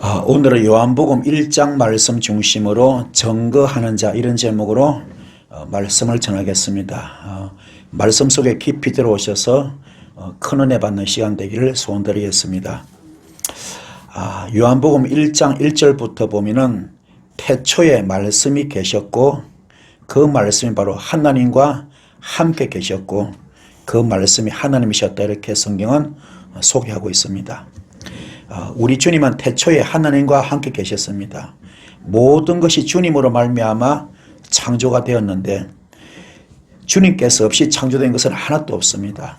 오늘은 요한복음 1장 말씀 중심으로 증거하는 자 이런 제목으로 말씀을 전하겠습니다. 말씀 속에 깊이 들어오셔서 큰 은혜 받는 시간 되기를 소원드리겠습니다. 요한복음 1장 1절부터 보면은 태초에 말씀이 계셨고 그 말씀이 바로 하나님과 함께 계셨고 그 말씀이 하나님이셨다, 이렇게 성경은 소개하고 있습니다. 우리 주님은 태초에 하나님과 함께 계셨습니다. 모든 것이 주님으로 말미암아 창조가 되었는데 주님께서 없이 창조된 것은 하나도 없습니다.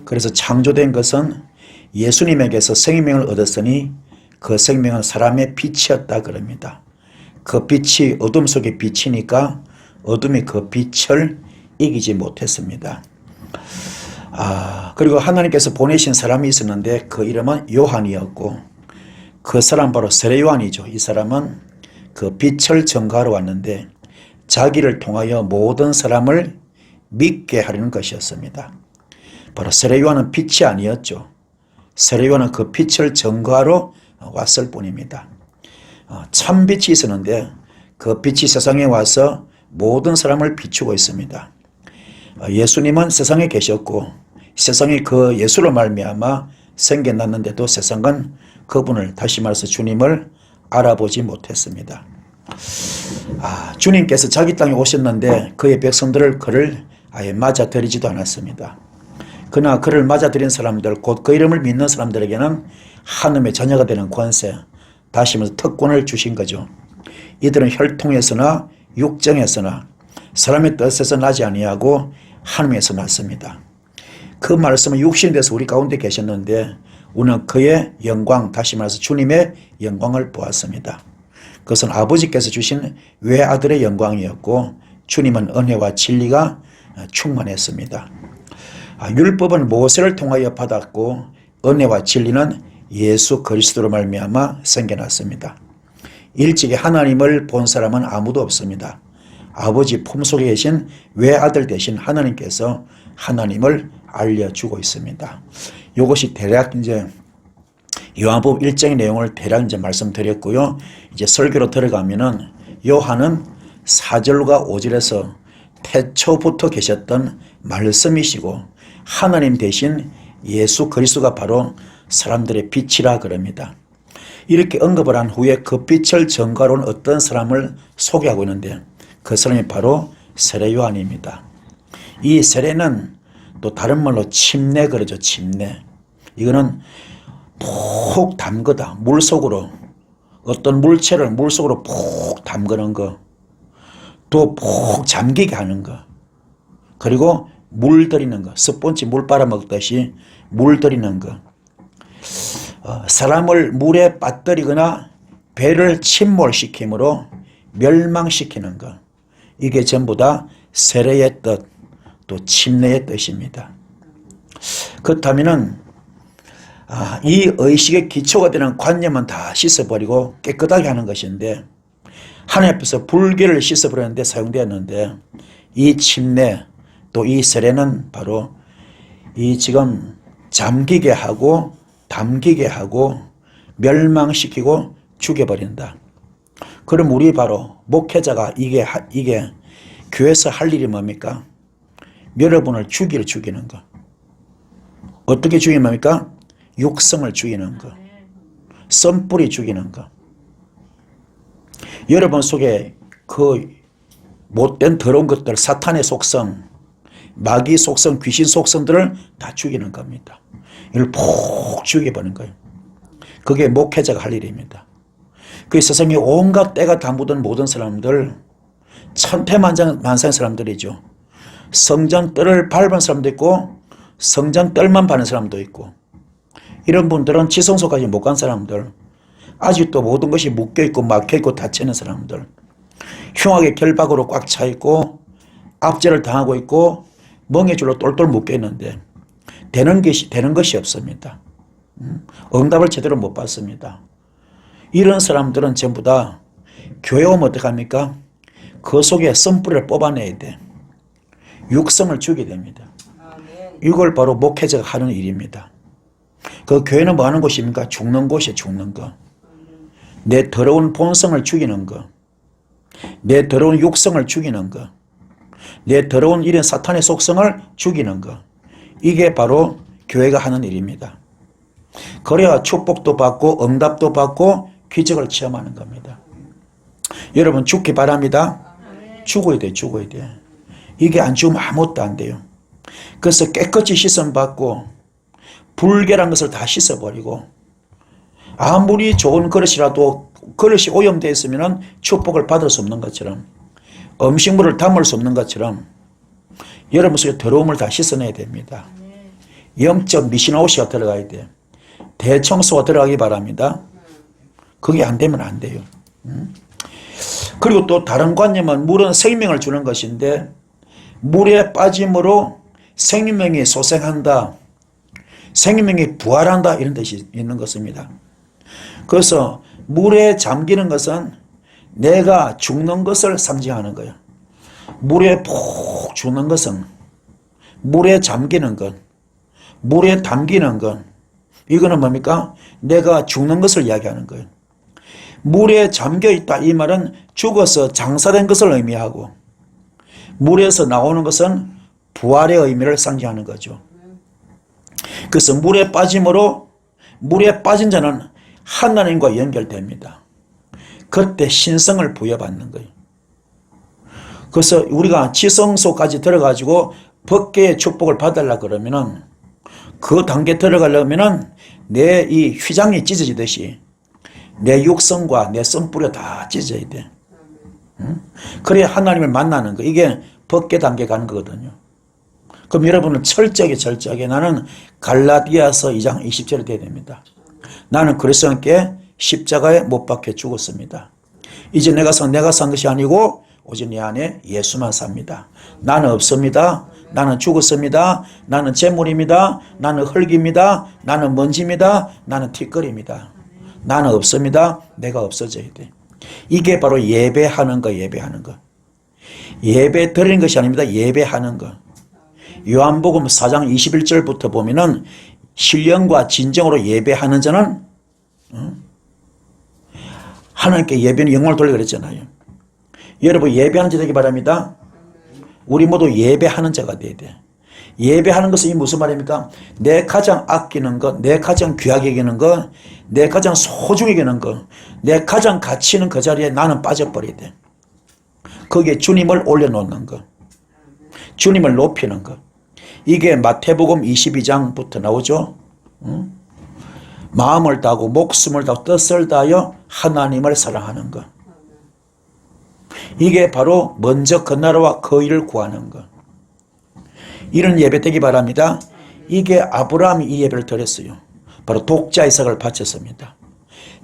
그래서 창조된 것은 예수님에게서 생명을 얻었으니 그 생명은 사람의 빛이었다 그럽니다. 그 빛이 어둠 속에 비치니까 어둠이 그 빛을 이기지 못했습니다. 그리고 하나님께서 보내신 사람이 있었는데 그 이름은 요한이었고 그 사람 바로 세례 요한이죠. 이 사람은 그 빛을 전가하러 왔는데 자기를 통하여 모든 사람을 믿게 하려는 것이었습니다. 바로 세례 요한은 빛이 아니었죠. 세례 요한은 그 빛을 전가하러 왔을 뿐입니다. 참 빛이 있었는데 그 빛이 세상에 와서 모든 사람을 비추고 있습니다. 예수님은 세상에 계셨고 세상이 그 예수로 말미암아 생겨났는데도 세상은 그분을, 다시 말해서 주님을 알아보지 못했습니다. 주님께서 자기 땅에 오셨는데 그의 백성들을 그를 아예 맞아들이지도 않았습니다. 그러나 그를 맞아들인 사람들, 곧 그 이름을 믿는 사람들에게는 하나님의 자녀가 되는 권세, 다시 말해서 특권을 주신 거죠. 이들은 혈통에서나 육정에서나 사람의 뜻에서 나지 아니하고 하나님에서 났습니다. 그 말씀은 육신이 돼서 우리 가운데 계셨는데 우리는 그의 영광, 다시 말해서 주님의 영광을 보았습니다. 그것은 아버지께서 주신 외아들의 영광이었고 주님은 은혜와 진리가 충만했습니다. 율법은 모세를 통하여 받았고 은혜와 진리는 예수 그리스도로 말미암아 생겨났습니다. 일찍이 하나님을 본 사람은 아무도 없습니다. 아버지 품속에 계신 외아들 대신 하나님께서 하나님을 알려주고 있습니다. 이것이 대략 이제 요한복음 1장의 내용을 대략 이제 말씀드렸고요. 이제 설교로 들어가면은 요한은 4절과 5절에서 태초부터 계셨던 말씀이시고 하나님 대신 예수 그리스도가 바로 사람들의 빛이라 그럽니다. 이렇게 언급을 한 후에 그 빛을 전가로 온 어떤 사람을 소개하고 있는데 그 사람이 바로 세례 요한입니다. 이 세례는 또 다른 말로 침례 그러죠. 침례. 이거는 푹 담그다. 물속으로 어떤 물체를 물속으로 푹 담그는 거. 또 푹 잠기게 하는 거. 그리고 물들이는 거. 스펀지 물 빨아먹듯이 물들이는 거. 사람을 물에 빠뜨리거나 배를 침몰시킴으로 멸망시키는 것. 이게 전부 다 세례의 뜻, 또 침례의 뜻입니다. 그렇다면은 이 의식의 기초가 되는 관념은 다 씻어버리고 깨끗하게 하는 것인데 하나님 앞에서 불결을 씻어버리는데 사용되었는데 이 침례 또 이 세례는 바로 이 지금 잠기게 하고 담기게 하고 멸망시키고 죽여버린다. 그럼 우리 바로 목회자가 이게 교회에서 할 일이 뭡니까? 여러분을 죽이는 거. 어떻게 죽이는 겁니까? 육성을 죽이는 거. 썬뿌리 죽이는 거. 여러분 속에 그 못된 더러운 것들, 사탄의 속성, 마귀 속성, 귀신 속성들을 다 죽이는 겁니다. 이걸 푹 죽여버리는 거예요. 그게 목회자가 할 일입니다. 그 세상에 온갖 때가 다 묻은 모든 사람들, 천태만상의 사람들이죠. 성전 뜰을 밟은 사람도 있고 성전 뜰만 밟는 사람도 있고 이런 분들은 지성소까지 못 간 사람들, 아직도 모든 것이 묶여있고 막혀있고 닫혀있는 사람들, 흉악의 결박으로 꽉 차있고 압제를 당하고 있고 멍해줄로 똘똘 묶여있는데 되는 것이 없습니다. 응답을 제대로 못 받습니다. 이런 사람들은 전부 다 교회 오면 어떡합니까? 그 속에 썬뿌리를 뽑아내야 돼. 육성을 주게 됩니다. 이걸 바로 목회자가 하는 일입니다. 그 교회는 뭐 하는 곳입니까? 죽는 곳이에요. 죽는 거. 내 더러운 본성을 죽이는 것, 내 더러운 육성을 죽이는 것, 내 더러운 이런 사탄의 속성을 죽이는 것, 이게 바로 교회가 하는 일입니다. 그래야 축복도 받고 응답도 받고 기적을 체험하는 겁니다. 여러분 죽기 바랍니다. 죽어야 돼, 죽어야 돼. 이게 안 죽으면 아무것도 안 돼요. 그래서 깨끗이 씻음 받고 불결한 것을 다 씻어버리고, 아무리 좋은 그릇이라도 그릇이 오염되어 있으면 축복을 받을 수 없는 것처럼, 음식물을 담을 수 없는 것처럼 여러분 속에 더러움을 다 씻어내야 됩니다. 영적 미신아웃이가 들어가야 돼요. 대청소가 들어가기 바랍니다. 그게 안 되면 안 돼요. 그리고 또 다른 관념은 물은 생명을 주는 것인데, 물에 빠짐으로 생명이 소생한다, 생명이 부활한다, 이런 뜻이 있는 것입니다. 그래서 물에 잠기는 것은 내가 죽는 것을 상징하는 거예요. 물에 푹 죽는 것은, 물에 잠기는 것, 물에 담기는 것, 이거는 뭡니까? 내가 죽는 것을 이야기하는 거예요. 물에 잠겨있다, 이 말은 죽어서 장사된 것을 의미하고, 물에서 나오는 것은 부활의 의미를 상징하는 거죠. 그래서 물에 빠짐으로, 물에 빠진 자는 하나님과 연결됩니다. 그때 신성을 부여받는 거예요. 그래서 우리가 지성소까지 들어가지고 법계의 축복을 받으려고 그러면은, 그 단계 들어가려면은 내 이 휘장이 찢어지듯이 내 육성과 내 씀뿌리가 다 찢어져야 돼. 그래야 하나님을 만나는 거. 이게 법계 단계 가는 거거든요. 그럼 여러분은 철저하게 나는 갈라디아서 2장 20절에 돼야 됩니다. 나는 그리스도와 함께 십자가에 못 박혀 죽었습니다. 이제 내가 산 것이 아니고 오직 내 안에 예수만 삽니다. 나는 없습니다. 나는 죽었습니다. 나는 재물입니다. 나는 흙입니다. 나는 먼지입니다. 나는 티끌입니다. 나는 없습니다. 내가 없어져야 돼. 이게 바로 예배하는 거, 예배하는 거. 예배 드리는 것이 아닙니다. 예배하는 거. 요한복음 4장 21절부터 보면은 신령과 진정으로 예배하는 자는 하나님께 예배는 영광을 돌리라 그랬잖아요. 여러분 예배하는 자 되기 바랍니다. 우리 모두 예배하는 자가 돼야 돼. 예배하는 것은 이 무슨 말입니까? 내 가장 아끼는 것, 내 가장 귀하게 여기는 것, 내 가장 소중히 여기는 것, 내 가장 가치 있는 그 자리에 나는 빠져버려야 돼. 거기에 주님을 올려놓는 것, 주님을 높이는 것. 이게 마태복음 22장부터 나오죠. 마음을 다하고 목숨을 다하고 뜻을 다하여 하나님을 사랑하는 것. 이게 바로 먼저 그 나라와 그 일을 구하는 것. 이런 예배 되기 바랍니다. 이게 아브라함이 이 예배를 드렸어요. 바로 독자 이삭을 바쳤습니다.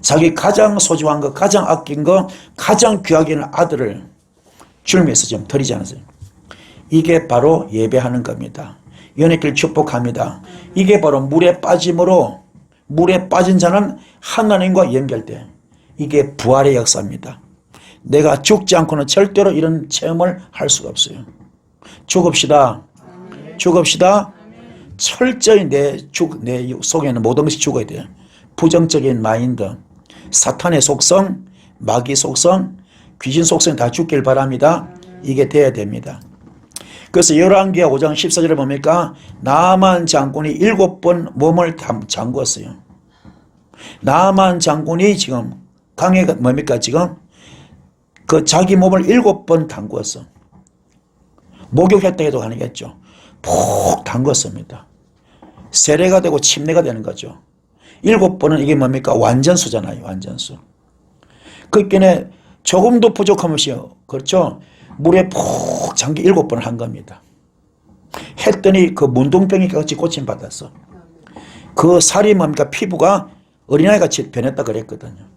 자기 가장 소중한 것, 가장 아낀 것, 가장 귀하게 여기는 아들을 주님 위해서 지금 드리지 않았어요. 이게 바로 예배하는 겁니다. 연예길 축복합니다. 이게 바로 물에 빠짐으로, 물에 빠진 자는 하나님과 연결돼. 이게 부활의 역사입니다. 내가 죽지 않고는 절대로 이런 체험을 할 수가 없어요. 죽읍시다. 죽읍시다. 철저히 내 속에 있는 모든 것이 죽어야 돼요. 부정적인 마인드, 사탄의 속성, 마귀 속성, 귀신 속성이 다 죽길 바랍니다. 이게 돼야 됩니다. 그래서 열왕기하 5장 14절에 뭡니까? 나만 장군이 7번 몸을 잠궜어요. 나만 장군이 지금 강해가 뭡니까? 지금 그 자기 몸을 7번 담궜어. 목욕했다 해도 가능했죠. 푹 담궜습니다. 세례가 되고 침례가 되는 거죠. 7번은 이게 뭡니까? 완전수잖아요. 완전수. 그러니까 조금도 부족함없이요. 그렇죠? 물에 푹 잠기 7번을 한 겁니다. 했더니 그 문둥병이 같이 고침받았어. 그 살이 뭡니까? 피부가 어린아이 같이 변했다 그랬거든요.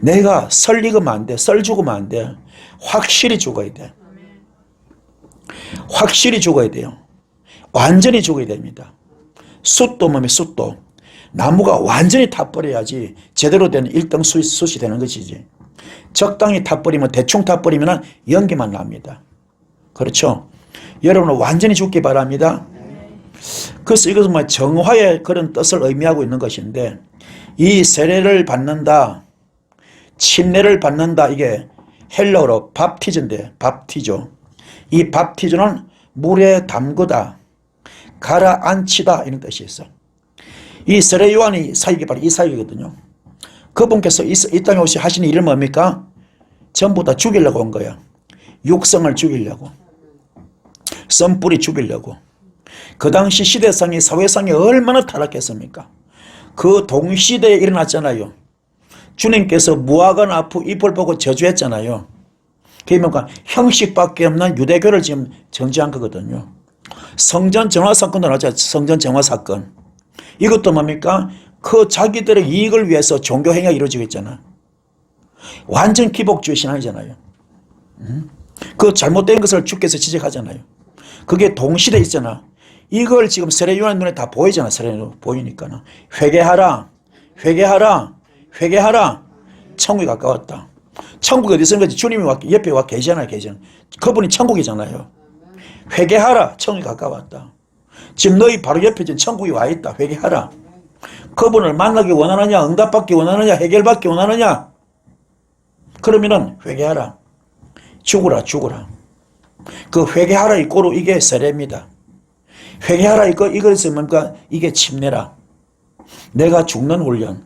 내가 설 익으면 안 돼. 썰 죽으면 안 돼. 확실히 죽어야 돼. 확실히 죽어야 돼요. 완전히 죽어야 됩니다. 숯도 뭡니까? 숯도. 나무가 완전히 타버려야지 제대로 된 1등 숯이 되는 것이지. 적당히 타버리면, 대충 타버리면 연기만 납니다. 그렇죠? 여러분은 완전히 죽기 바랍니다. 그래서 이것은 뭐 정화의 그런 뜻을 의미하고 있는 것인데, 이 세례를 받는다, 침례를 받는다. 이게 헬라어로 밥티즈인데, 밥티조. 이 밥티조는 물에 담그다, 가라앉히다 이런 뜻이 있어. 이 세례 요한이 사역이 바로 이 사역이거든요. 그분께서 이 땅에 오시 하시는 일은 뭡니까? 전부 다 죽이려고 온 거야. 육성을 죽이려고, 썬뿌리 죽이려고. 그 당시 시대상이, 사회상이 얼마나 타락했습니까? 그 동시대에 일어났잖아요. 주님께서 무화과 나무 잎을 보고 저주했잖아요. 그러니까 형식밖에 없는 유대교를 지금 정지한 거거든요. 성전 정화 사건도 나왔죠. 성전 정화 사건. 이것도 뭡니까? 그 자기들의 이익을 위해서 종교 행위가 이루어지고 있잖아. 완전 기복주의 신앙이잖아요. 그 잘못된 것을 주께서 지적하잖아요. 그게 동시대에 있잖아. 이걸 지금 세례 요한 눈에 다 보이잖아. 세례로 보이니까는. 회개하라, 회개하라, 회개하라. 천국이 가까웠다. 천국이 어디 있는 거지? 주님이 옆에 와 계시잖아요. 계시잖아요. 그분이 천국이잖아요. 회개하라. 천국이 가까웠다. 지금 너희 바로 옆에 지금 천국이 와 있다. 회개하라. 그분을 만나기 원하느냐, 응답받기 원하느냐, 해결받기 원하느냐? 그러면은 회개하라. 죽으라, 죽으라. 그 회개하라 이꼬로 이게 세례입니다. 회개하라 이것이 뭡니까? 이게 침례라. 내가 죽는 훈련.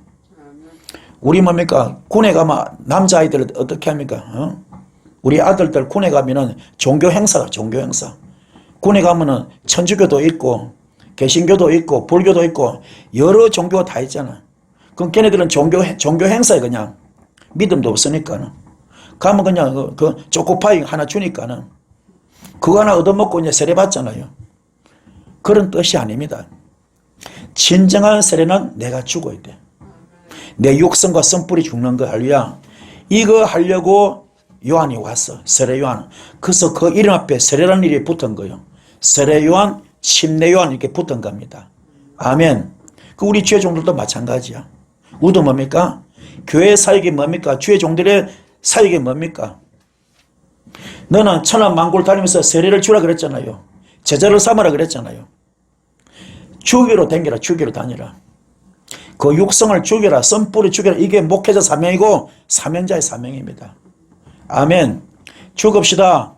우리 뭡니까? 군에 가면 남자아이들 어떻게 합니까? 우리 아들들 군에 가면은 종교 행사가 종교 행사. 군에 가면은 천주교도 있고 개신교도 있고 불교도 있고 여러 종교가 다 있잖아. 그럼 걔네들은 종교 행사에 그냥 믿음도 없으니까는 가면 그냥 그 초코파이 하나 주니까는 그거 하나 얻어먹고 이제 세례 받잖아요. 그런 뜻이 아닙니다. 진정한 세례는 내가 죽어야 돼. 내 육성과 썬뿌리 죽는 거 할렐루야. 이거 하려고 요한이 왔어. 세례 요한. 그래서 그 이름 앞에 세례라는 일이 붙은 거예요. 세례 요한, 침례 요한 이렇게 붙은 겁니다. 아멘. 그 우리 주의 종들도 마찬가지야. 우도 뭡니까? 교회 사역이 뭡니까? 주의 종들의 사역이 뭡니까? 너는 천하만국을 다니면서 세례를 주라 그랬잖아요. 제자를 삼으라 그랬잖아요. 주기로 댕겨라. 주기로 다니라. 그 육성을 죽여라. 썬뿌리 죽여라. 이게 목회자 사명이고 사명자의 사명입니다. 아멘. 죽읍시다.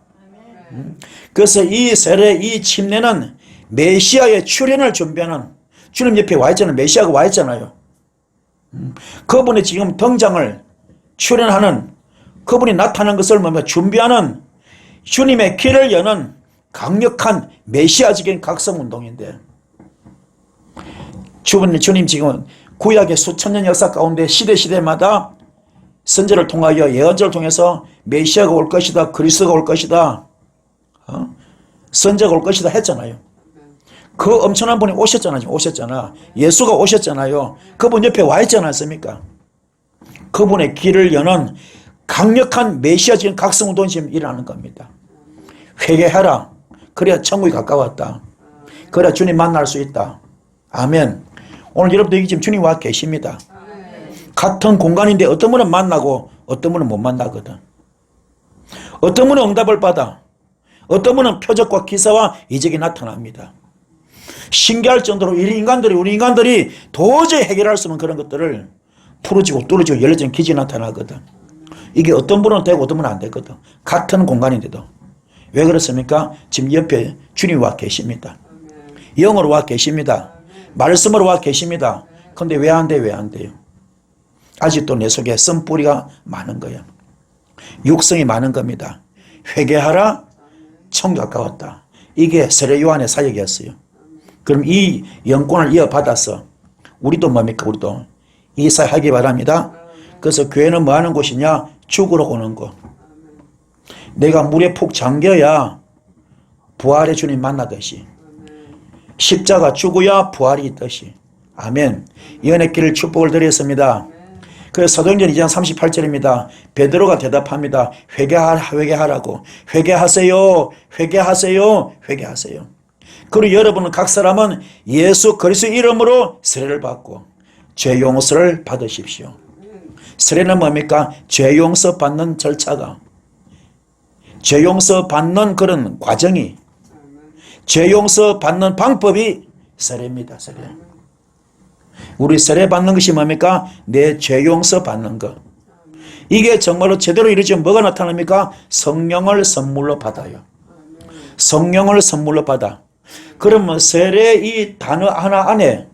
그래서 이 세례, 이 침례는 메시아의 출현을 준비하는, 주님 옆에 와 있잖아요. 메시아가 와 있잖아요. 그분이 지금 등장을 출현하는, 그분이 나타나는 것을 뭡니까? 준비하는, 주님의 길을 여는 강력한 메시아적인 각성운동인데, 주님 지금 구약의 수천 년 역사 가운데 시대마다 선지를 통하여 예언자를 통해서 메시아가 올 것이다, 그리스도가 올 것이다, 선지자가 올 것이다 했잖아요. 그 엄청난 분이 오셨잖아. 예수가 오셨잖아요. 그분 옆에 와 있지 않았습니까? 그분의 길을 여는 강력한 메시아적인 각성운동이 지금 일어나는 겁니다. 회개하라. 그래야 천국이 가까웠다. 그래야 주님 만날 수 있다. 아멘. 오늘 여러분들 지금 주님 와 계십니다. 같은 공간인데 어떤 분은 만나고 어떤 분은 못 만나거든. 어떤 분은 응답을 받아. 어떤 분은 표적과 기사와 이적이 나타납니다. 신기할 정도로 우리 인간들이 도저히 해결할 수 없는 그런 것들을 풀어지고 뚫어지고 열려진 기적이 나타나거든. 이게 어떤 분은 되고 어떤 분은 안 되거든. 같은 공간인데도. 왜 그렇습니까? 지금 옆에 주님이 와 계십니다. 영으로 와 계십니다. 말씀으로 와 계십니다. 근데 왜 안 돼? 왜 안 돼요? 아직도 내 속에 썬뿌리가 많은 거예요. 육성이 많은 겁니다. 회개하라. 천국 가까웠다. 이게 세례 요한의 사역이었어요. 그럼 이 영권을 이어받아서 우리도 뭡니까? 우리도 이 사역하기 바랍니다. 그래서 교회는 뭐 하는 곳이냐? 죽으러 오는 곳. 내가 물에 푹 잠겨야 부활의 주님 만나듯이, 십자가 죽어야 부활이 있듯이. 아멘. 연의 길을 축복을 드렸습니다. 그래서 사도행전 2장 38절입니다. 베드로가 대답합니다. 회개하라고. 회개하세요. 회개하세요. 회개하세요. 그리고 여러분은 각 사람은 예수 그리스도 이름으로 세례를 받고 죄 용서를 받으십시오. 세례는 뭡니까? 죄 용서 받는 절차가, 죄 용서 받는 그런 과정이, 죄 용서 받는 방법이 세례입니다. 세례. 우리 세례 받는 것이 뭡니까? 내 죄 용서 받는 것. 이게 정말로 제대로 이루어지면 뭐가 나타납니까? 성령을 선물로 받아요. 성령을 선물로 받아. 그러면 세례 이 단어 하나 안에,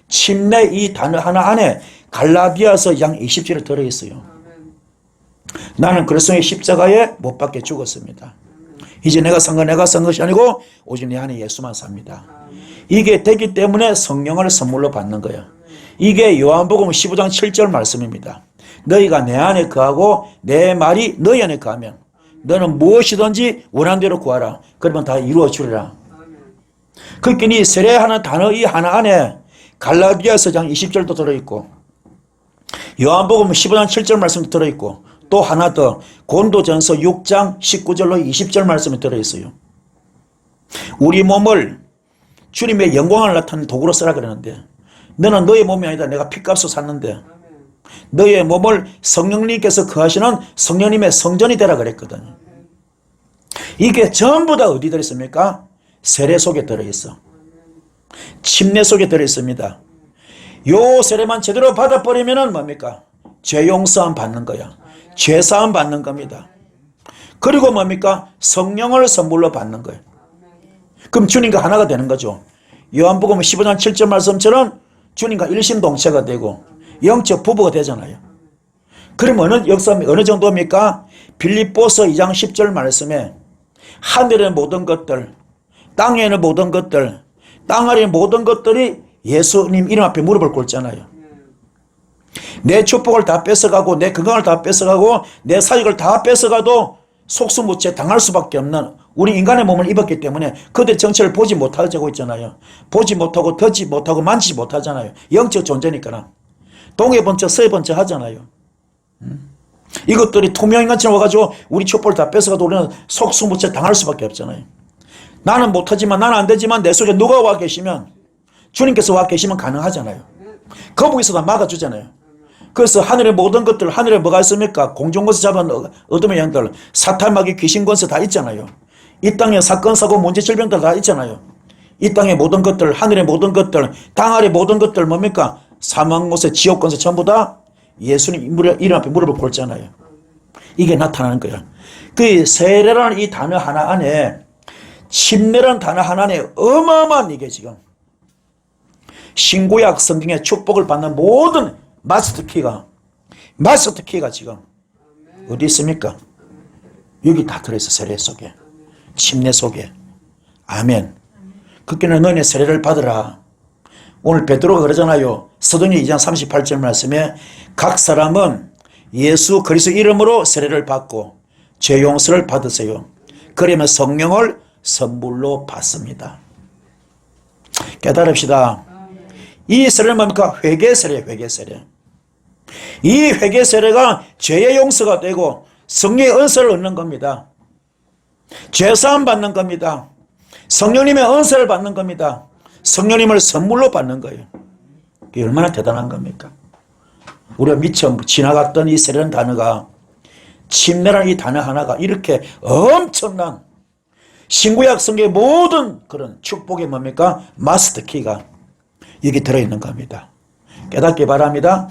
침례 이 단어 하나 안에 갈라디아서 2장 20절에 들어있어요. 나는 그리스도의 십자가에 못 박혀 죽었습니다. 이제 내가 산 것이 아니고 오직 내 안에 예수만 삽니다. 이게 되기 때문에 성령을 선물로 받는 거야. 이게 요한복음 15장 7절 말씀입니다. 너희가 내 안에 거하고 내 말이 너희 안에 거하면 너는 무엇이든지 원하는 대로 구하라. 그러면 다 이루어 주리라. 그러니까 이 세례하는 단어 이 하나 안에 갈라디아서 장 20절도 들어있고 요한복음 15장 7절 말씀도 들어있고 또 하나 더 고린도전서 6장 19절로 20절 말씀이 들어있어요. 우리 몸을 주님의 영광을 나타내는 도구로 쓰라 그러는데 너는 너의 몸이 아니다. 내가 핏값으로 샀는데 너의 몸을 성령님께서 거하시는 성령님의 성전이 되라 그랬거든요. 이게 전부 다 어디 들어있습니까? 세례 속에 들어있어. 침례 속에 들어있습니다. 요 세례만 제대로 받아버리면 뭡니까? 죄 용서함 받는 거야. 죄사함 받는 겁니다. 그리고 뭡니까? 성령을 선물로 받는 거예요. 그럼 주님과 하나가 되는 거죠. 요한복음 15장 7절 말씀처럼 주님과 일심동체가 되고 영적 부부가 되잖아요. 그럼 어느 정도입니까? 빌립보서 2장 10절 말씀에 하늘의 모든 것들, 땅에 있는 모든 것들, 땅 아래 모든 것들이 예수님 이름 앞에 무릎을 꿇잖아요. 내 축복을 다 뺏어가고 내 건강을 다 뺏어가고 내 사역을 다 뺏어가도 속수무책 당할 수밖에 없는 우리 인간의 몸을 입었기 때문에 그들의 정체를 보지 못하고 있잖아요. 보지 못하고 듣지 못하고 만지지 못하잖아요. 영적 존재니까. 동해 번쩍 서해 번쩍 하잖아요. 이것들이 투명인간처럼 와가지고 우리 축복을 다 뺏어가도 우리는 속수무책 당할 수밖에 없잖아요. 나는 못하지만 나는 안 되지만 내 속에 누가 와 계시면 주님께서 와 계시면 가능하잖아요. 거북이서 다 막아주잖아요. 그래서 하늘의 모든 것들, 하늘에 뭐가 있습니까? 공중권세 잡은 어둠의 영들, 사탄, 마귀, 귀신 권세 다 있잖아요. 이 땅에 사건, 사고, 문제, 질병들 다 있잖아요. 이 땅의 모든 것들, 하늘의 모든 것들, 땅 아래 모든 것들 뭡니까? 사망 권세, 지옥 권세 전부 다 예수님 이름 앞에 무릎을 꿇잖아요. 이게 나타나는 거야. 그 세례라는 이 단어 하나 안에, 침례라는 단어 하나 안에 어마어마한 이게 지금 신구약 성경의 축복을 받는 모든 마스터 키가 지금 어디 있습니까? 여기 다 들어있어. 세례 속에, 침례 속에. 아멘. 그렇게는 너네 세례를 받으라. 오늘 베드로가 그러잖아요. 서도니 2장 38절 말씀에 각 사람은 예수 그리스도 이름으로 세례를 받고 죄 용서를 받으세요. 그러면 성령을 선물로 받습니다. 깨달읍시다. 이 세례는 뭡니까? 회개세례, 회개세례. 이 회개세례가 죄의 용서가 되고 성령의 은사를 얻는 겁니다. 죄사함 받는 겁니다. 성령님의 은사를 받는 겁니다. 성령님을 선물로 받는 거예요. 그게 얼마나 대단한 겁니까? 우리가 미처 지나갔던 이 세례라는 단어가, 침례라는 이 단어 하나가 이렇게 엄청난 신구약 성경의 모든 그런 축복의 뭡니까? 마스터 키가 여기 들어있는 겁니다. 깨닫기 바랍니다.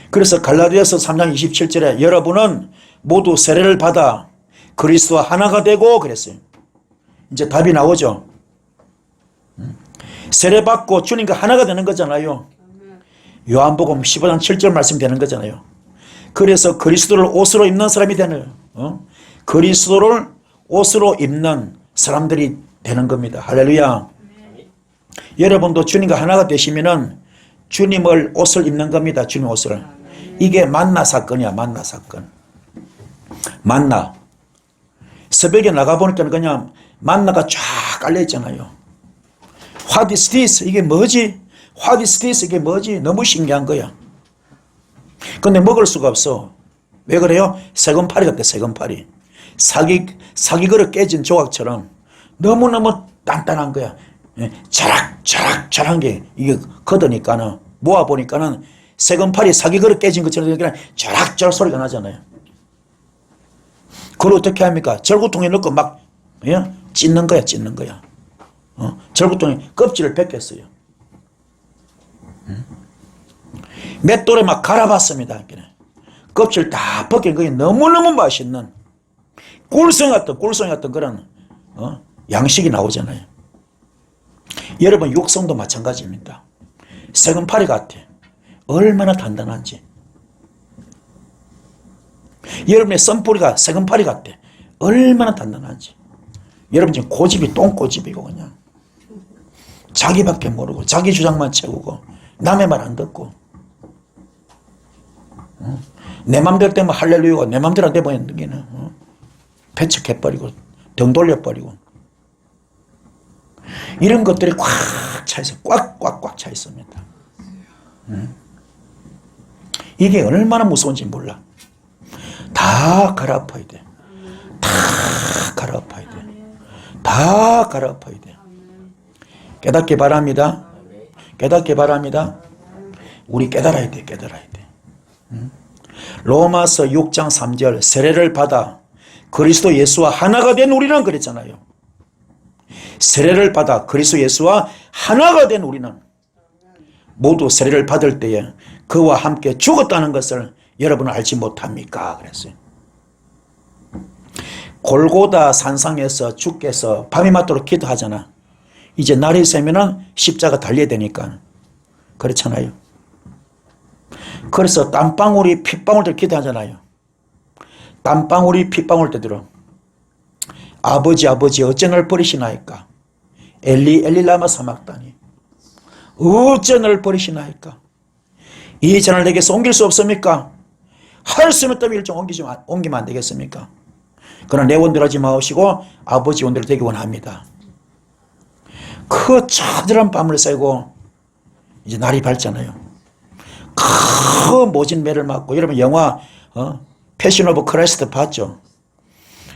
그래서 갈라디아서 3장 27절에 여러분은 모두 세례를 받아 그리스도와 하나가 되고 그랬어요. 이제 답이 나오죠. 세례 받고 주님과 하나가 되는 거잖아요. 요한복음 15장 7절 말씀 되는 거잖아요. 그래서 그리스도를 옷으로 입는 사람이 되는, 그리스도를 옷으로 입는 사람들이 되는 겁니다. 할렐루야. 여러분도 주님과 하나가 되시면은 주님을 옷을 입는 겁니다. 주님 옷을. 이게 만나 사건이야. 만나 사건. 만나. 새벽에 나가보니까 그냥 만나가 쫙 깔려있잖아요. What is this? 이게 뭐지? What is this? 이게 뭐지? 너무 신기한 거야. 근데 먹을 수가 없어. 왜 그래요? 세금파리 같아. 세금파리. 사기 그릇 깨진 조각처럼 너무너무 단단한 거야. 자락자락한 게 이게 걷으니까는 모아보니까는 세금팔이 사기 그릇 깨진 것처럼 그냥 자락자락 소리가 나잖아요. 그걸 어떻게 합니까? 절구통에 넣고 막 찢는 거야. 절구통에 껍질을 벗겼어요. 맷돌에 막 갈아봤습니다. 껍질 다 벗긴 그게 너무너무 맛있는 꿀성 같은 그런 양식이 나오잖아요. 여러분 육성도 마찬가지입니다. 새금파리 같아. 얼마나 단단한지. 여러분의 썬뿌리가 새금파리 같아. 얼마나 단단한지. 여러분 지금 고집이 똥고집이고 그냥 자기밖에 모르고 자기 주장만 채우고 남의 말 안 듣고 내 맘대로 되면 할렐루야고 내 맘대로 안 되면 배척해버리고 등 돌려버리고 이런 것들이 꽉 차있어. 꽉꽉꽉 차있습니다. 이게 얼마나 무서운지 몰라. 다 갈아엎어야 돼. 다 갈아엎어야 돼. 다 갈아엎어야 돼. 깨닫기 바랍니다. 깨닫기 바랍니다. 우리 깨달아야 돼. 깨달아야 돼. 로마서 6장 3절 세례를 받아 그리스도 예수와 하나가 된 우리는 그랬잖아요. 세례를 받아 그리스도 예수와 하나가 된 우리는 모두 세례를 받을 때에 그와 함께 죽었다는 것을 여러분은 알지 못합니까? 그랬어요. 골고다 산상에서 주께서 밤이 맞도록 기도하잖아. 이제 날이 새면은 십자가 달려야 되니까. 그렇잖아요. 그래서 땀방울이 핏방울들 기도하잖아요. 땀방울이 핏방울 때들어 아버지 어째 널 버리시나이까. 엘리 라마 사막다니 어째 널 버리시나이까. 이 잔을 내게서 옮길 수 없습니까? 할 수 없다면 일정 옮기면 안 되겠습니까? 그러나 내 원대로 하지 마시고 아버지 원대로 되기 원합니다. 그 처절한 밤을 새고 이제 날이 밝잖아요. 그 모진 매를 맞고 여러분 영화 패션 오브 크라이스트 봤죠?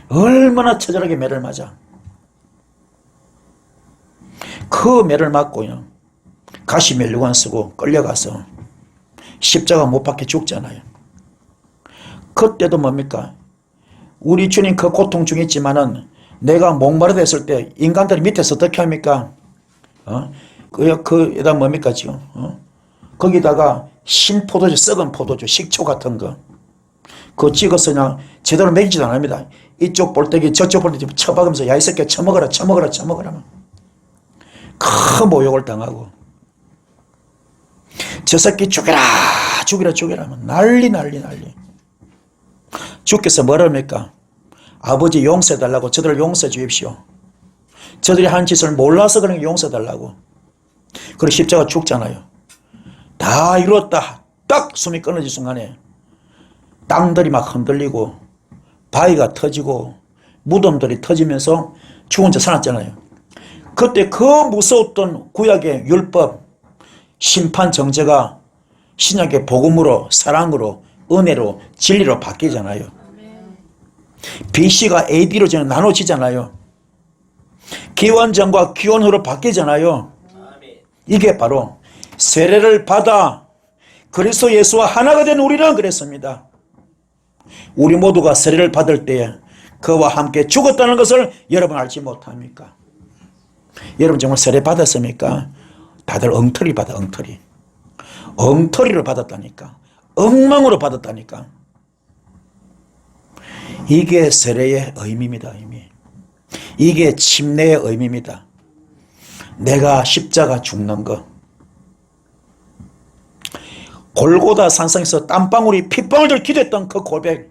얼마나 처절하게 매를 맞아. 그 매를 맞고요. 가시 멜류관 쓰고 끌려가서 십자가 못 박혀 죽잖아요. 그때도 뭡니까? 우리 주님 그 고통 중에 있지만은 내가 목마르다 했을 때 인간들이 밑에서 어떻게 합니까? 그에다 뭡니까 지금? 거기다가 신포도주, 썩은 포도주, 식초 같은 거. 그거 찍어서 그냥 제대로 먹이지도 않습니다. 이쪽 볼때기 저쪽 볼때기 쳐박으면서 야 이 새끼야 처먹어라. 큰 모욕을 당하고 저 새끼 죽여라 하면 난리. 주께서 뭐라 합니까? 아버지 용서해달라고 저들을 용서해 주십시오. 저들이 한 짓을 몰라서 그런 게 용서해달라고. 그리고 십자가 죽잖아요. 다 이루었다. 딱 숨이 끊어질 순간에 땅들이 막 흔들리고 바위가 터지고 무덤들이 터지면서 죽은 자 살았잖아요. 그때 그 무서웠던 구약의 율법, 심판 정죄가 신약의 복음으로 사랑으로 은혜로 진리로 바뀌잖아요. BC가 AD로 나눠지잖아요. 기원전과 기원후로 바뀌잖아요. 이게 바로 세례를 받아 그리스도 예수와 하나가 된 우리는 그랬습니다. 우리 모두가 세례를 받을 때에 그와 함께 죽었다는 것을 여러분 알지 못합니까? 여러분 정말 세례 받았습니까? 다들 엉터리 받아. 엉터리로 받았다니까. 엉망으로 받았다니까. 이게 세례의 의미입니다. 이게 침례의 의미입니다. 내가 십자가 죽는 것. 골고다 산상에서 땀방울이 핏방울들 기도했던 그 고백,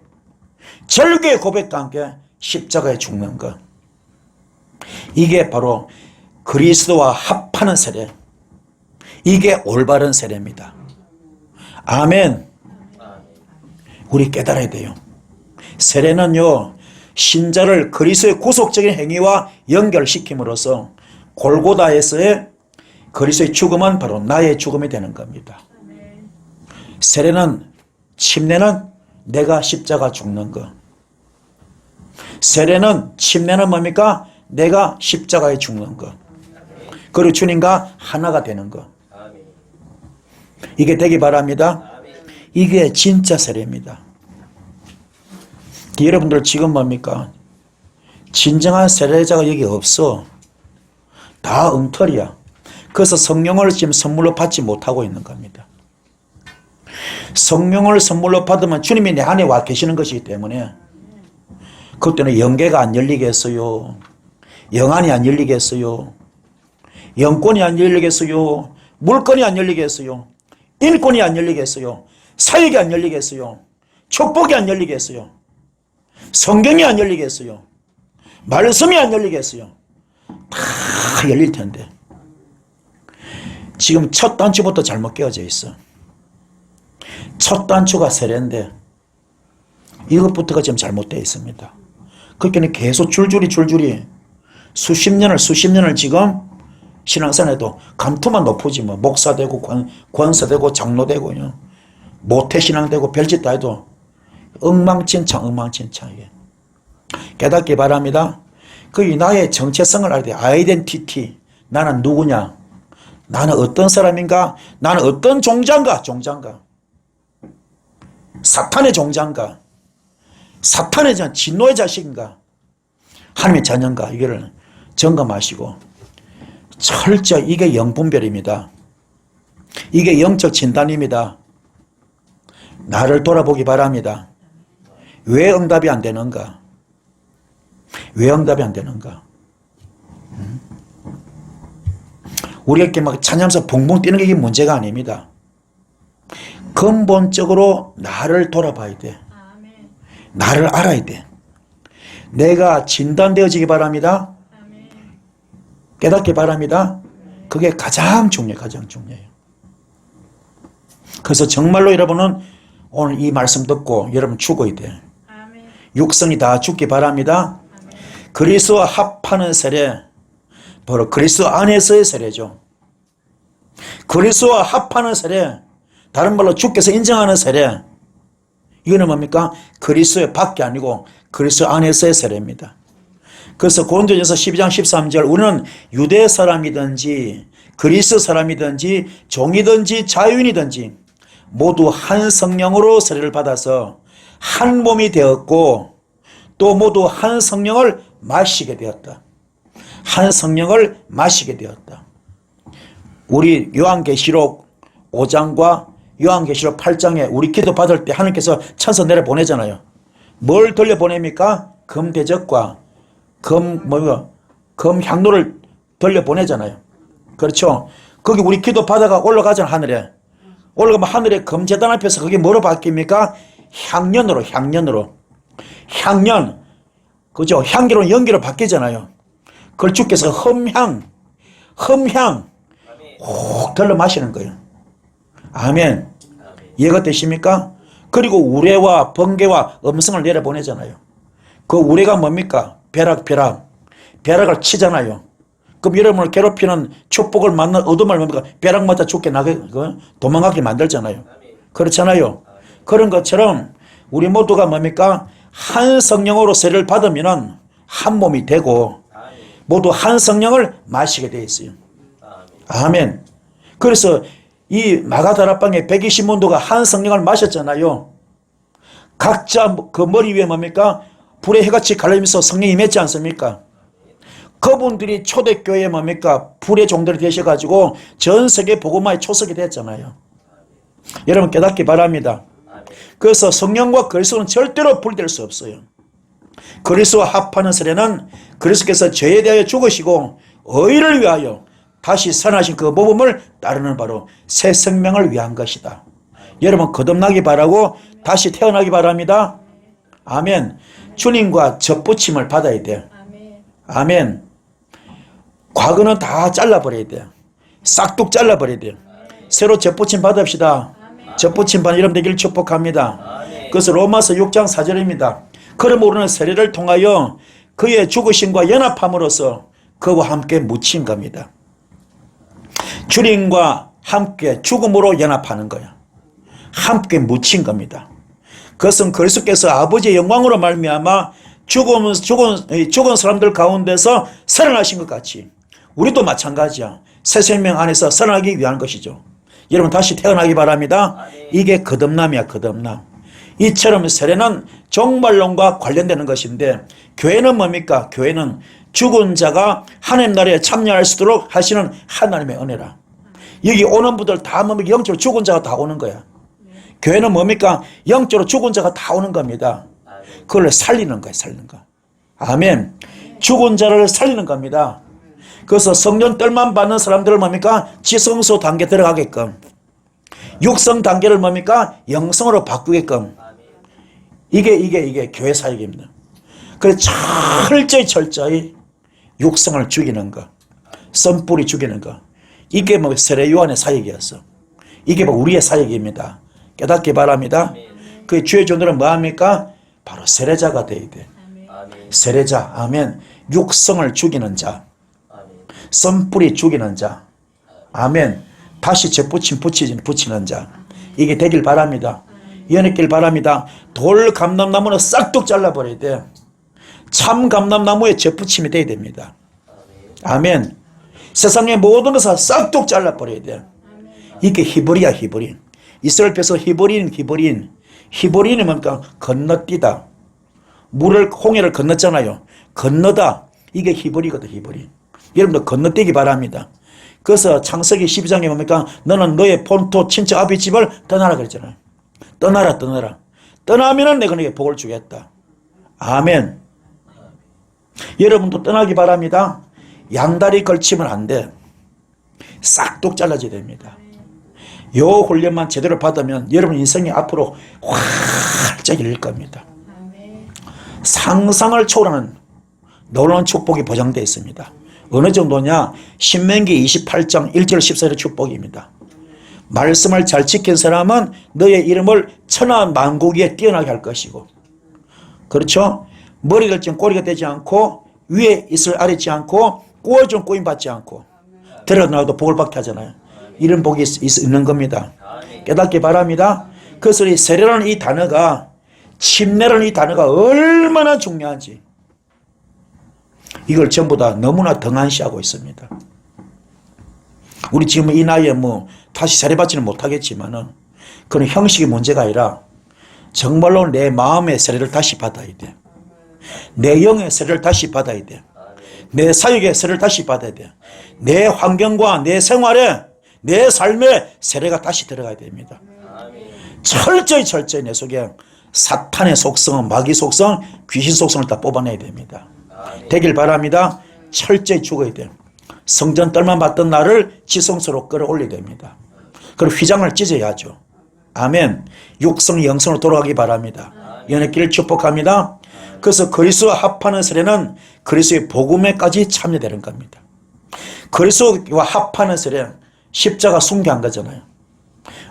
절개의 고백과 함께 십자가에 죽는 것. 이게 바로 그리스도와 합하는 세례. 이게 올바른 세례입니다. 아멘. 우리 깨달아야 돼요. 세례는요, 신자를 그리스도의 구속적인 행위와 연결시킴으로써 골고다에서의 그리스도의 죽음은 바로 나의 죽음이 되는 겁니다. 세례는, 침례는 내가 십자가 죽는 것. 세례는, 침례는 뭡니까? 내가 십자가에 죽는 것. 그리고 주님과 하나가 되는 것. 이게 되기 바랍니다. 이게 진짜 세례입니다. 여러분들 지금 뭡니까? 진정한 세례자가 여기 없어. 다 엉터리야. 그래서 성령을 지금 선물로 받지 못하고 있는 겁니다. 성령을 선물로 받으면 주님이 내 안에 와 계시는 것이기 때문에 그때는 영계가 안 열리겠어요. 영안이 안 열리겠어요. 영권이 안 열리겠어요. 물건이 안 열리겠어요. 인권이 안 열리겠어요. 사역이 안 열리겠어요. 축복이 안 열리겠어요. 성경이 안 열리겠어요. 말씀이 안 열리겠어요. 다 열릴 텐데 지금 첫 단추부터 잘못 깨어져 있어. 첫 단추가 세례인데 이것부터가 지금 잘못되어 있습니다. 그렇게는 계속 줄줄이 수십 년을 지금 신앙생활에도 감투만 높으지 뭐 목사 되고 권사 되고 장로 되고요. 모태신앙 되고 별짓 다 해도 엉망진창 이게. 깨닫기 바랍니다. 그 나의 정체성을 알아야 돼. 아이덴티티. 나는 누구냐? 나는 어떤 사람인가? 나는 어떤 종자인가? 사탄의 종자인가? 사탄의 진노의 자식인가? 하나님의 자녀인가? 이거를 점검하시고 철저히 이게 영분별입니다. 이게 영적 진단입니다. 나를 돌아보기 바랍니다. 왜 응답이 안 되는가? 왜 응답이 안 되는가? 우리가 이렇게 막 찬양하면서 붕붕 뛰는 게 이게 문제가 아닙니다. 근본적으로 나를 돌아봐야 돼. 나를 알아야 돼. 내가 진단되어지기 바랍니다. 깨닫기 바랍니다. 그게 가장 중요해요. 그래서 정말로 여러분은 오늘 이 말씀 듣고 여러분 죽어야 돼. 육성이 다 죽기 바랍니다. 그리스도와 합하는 세례, 바로 그리스도 안에서의 세례죠. 그리스도와 합하는 세례, 다른 말로 주께서 인정하는 세례, 이거는 뭡니까? 그리스도의 밖이 아니고 그리스도 안에서의 세례입니다. 그래서 고린도전서 12장 13절 우리는 유대 사람이든지 그리스 사람이든지 종이든지 자유인이든지 모두 한 성령으로 세례를 받아서 한 몸이 되었고 또 모두 한 성령을 마시게 되었다. 한 성령을 마시게 되었다. 우리 요한계시록 5장과 요한계시록 8장에 우리 기도 받을 때 하나님께서 천사 내려 보내잖아요. 뭘 돌려 보냅니까? 금대접과 금 향로를 돌려 보내잖아요. 그렇죠? 거기 우리 기도 받아가 올라가잖아. 하늘에 올라가면 하늘에 금제단 앞에서 그게 뭐로 바뀝니까? 향년으로 향년, 그죠? 향기로 연기로 바뀌잖아요. 그걸 주께서 흠향 혹 들러 마시는 거예요. 아멘. 이해가 되십니까? 그리고 우레와 번개와 음성을 내려보내잖아요. 그 우레가 뭡니까? 벼락을 치잖아요. 그럼 여러분을 괴롭히는 축복을 맞는 어둠을 뭡니까? 벼락 맞아 죽게 도망가게 만들잖아요. 그렇잖아요. 그런 것처럼 우리 모두가 뭡니까? 한 성령으로 세례를 받으면 한 몸이 되고 모두 한 성령을 마시게 되어 있어요. 아멘. 그래서 이 마가다락방에 120문도가 한 성령을 마셨잖아요. 각자 그 머리 위에 뭡니까? 불의 해같이 갈라지면서 성령이 임했지 않습니까? 그분들이 초대교회에 뭡니까? 불의 종들이 되셔가지고 전 세계 복음화의 초석이 됐잖아요. 여러분 깨닫기 바랍니다. 그래서 성령과 그리스도는 절대로 분리될 수 없어요. 그리스도와 합하는 세례는 그리스도께서 죄에 대하여 죽으시고 의를 위하여 다시 살아나신 그 모범을 따르는 바로 새 생명을 위한 것이다. 여러분 거듭나기 바라고 다시 태어나기 바랍니다. 아멘. 주님과 접붙임을 받아야 돼. 아멘. 과거는 다 잘라버려야 돼. 싹둑 잘라버려야 돼. 새로 접붙임 받읍시다. 접붙임 받는 여러분 되기를 축복합니다. 그래서 로마서 6장 4절입니다. 그러므로 우리는 세례를 통하여 그의 죽으심과 연합함으로써 그와 함께 묻힌 겁니다. 주님과 함께 죽음으로 연합하는 거야. 함께 묻힌 겁니다. 그것은 그리스도께서 아버지의 영광으로 말미암아 죽은 사람들 가운데서 살아나신 것 같이 우리도 마찬가지야. 새 생명 안에서 살아나기 위한 것이죠. 여러분 다시 태어나기 바랍니다. 이게 거듭남이야. 거듭남. 이처럼 세례는 종말론과 관련되는 것인데 교회는 뭡니까? 교회는 죽은 자가 하나님 나라에 참여할 수 있도록 하시는 하나님의 은혜라. 여기 오는 분들 다 뭡니까? 영적으로 죽은 자가 다 오는 거야. 교회는 뭡니까? 영적으로 죽은 자가 다 오는 겁니다. 그걸 살리는 거예요. 살리는 거. 아멘. 죽은 자를 살리는 겁니다. 그래서 성령 뜰만 받는 사람들을 뭡니까? 지성소 단계 들어가게끔, 육성 단계를 뭡니까? 영성으로 바꾸게끔. 이게 교회 사역입니다. 그래서 철저히 육성을 죽이는 거, 썬뿌리 죽이는 거. 이게 뭐 세례 요한의 사역이었어. 이게 뭐 우리의 사역입니다. 깨닫기 바랍니다. 그 주의 종들은 뭐합니까? 바로 세례자가 돼야 돼. 세례자. 아멘. 육성을 죽이는 자, 썬뿌리 죽이는 자. 아멘. 다시 붙이는 자. 이게 되길 바랍니다. 연했길 바랍니다. 돌 감람나무는 싹둑 잘라버려야 돼. 참 감람나무에 접붙임이 돼야 됩니다. 아멘. 세상의 모든 것을 싹둑 잘라버려야 돼. 이게 히브리야, 히브린. 이스라엘 백성 히브린이 뭔가 건너뛰다. 홍해를 건넜잖아요. 건너다. 이게 히브리거든, 히브리. 여러분들 건너뛰기 바랍니다. 그래서 창세기 12장에 뭡니까? 너는 너의 본토 친척 아비 집을 떠나라 그랬잖아요. 떠나라. 떠나면은 내가 너에게 복을 주겠다. 아멘. 여러분도 떠나기 바랍니다. 양다리 걸치면 안 돼. 싹둑 잘라져야 됩니다. 요 훈련만 제대로 받으면 여러분 인생이 앞으로 활짝 열릴 겁니다. 상상을 초월하는 놀라운 축복이 보장되어 있습니다. 어느 정도냐? 신명기 28장 1절 14절의 축복입니다. 말씀을 잘 지킨 사람은 너의 이름을 천하 만국 위에 뛰어나게 할 것이고, 그렇죠? 머리가 될지 꼬리가 되지 않고, 위에 있을 아래 있지 않고, 꾸어준 꾸임 받지 않고, 들어나도 복을 받게 하잖아요. 이런 복이 있는 겁니다. 깨닫기 바랍니다. 그래서 이 세례라는 이 단어가, 침례라는 이 단어가 얼마나 중요한지 이걸 전부 다 너무나 등한시하고 있습니다. 우리 지금 이 나이에 뭐 다시 세례받지는 못하겠지만은 그건 형식의 문제가 아니라 정말로 내 마음의 세례를 다시 받아야 돼. 내 영의 세례를 다시 받아야 돼. 내 사역의 세례를 다시 받아야 돼. 내 환경과 내 생활에 내 삶에 세례가 다시 들어가야 됩니다. 철저히 내 속에 사탄의 속성, 마귀 속성, 귀신 속성을 다 뽑아내야 됩니다. 되길 바랍니다. 철저히 죽어야 돼요. 성전 뜰만 받던 나를 지성소로 끌어올려야 됩니다. 그리고 휘장을 찢어야죠. 아멘. 육성 영성으로 돌아가기 바랍니다. 연애길을 축복합니다. 그래서 그리스도와 합하는 세례는 그리스도의 복음에까지 참여되는 겁니다. 그리스도와 합하는 세례, 십자가 숭배한 거잖아요.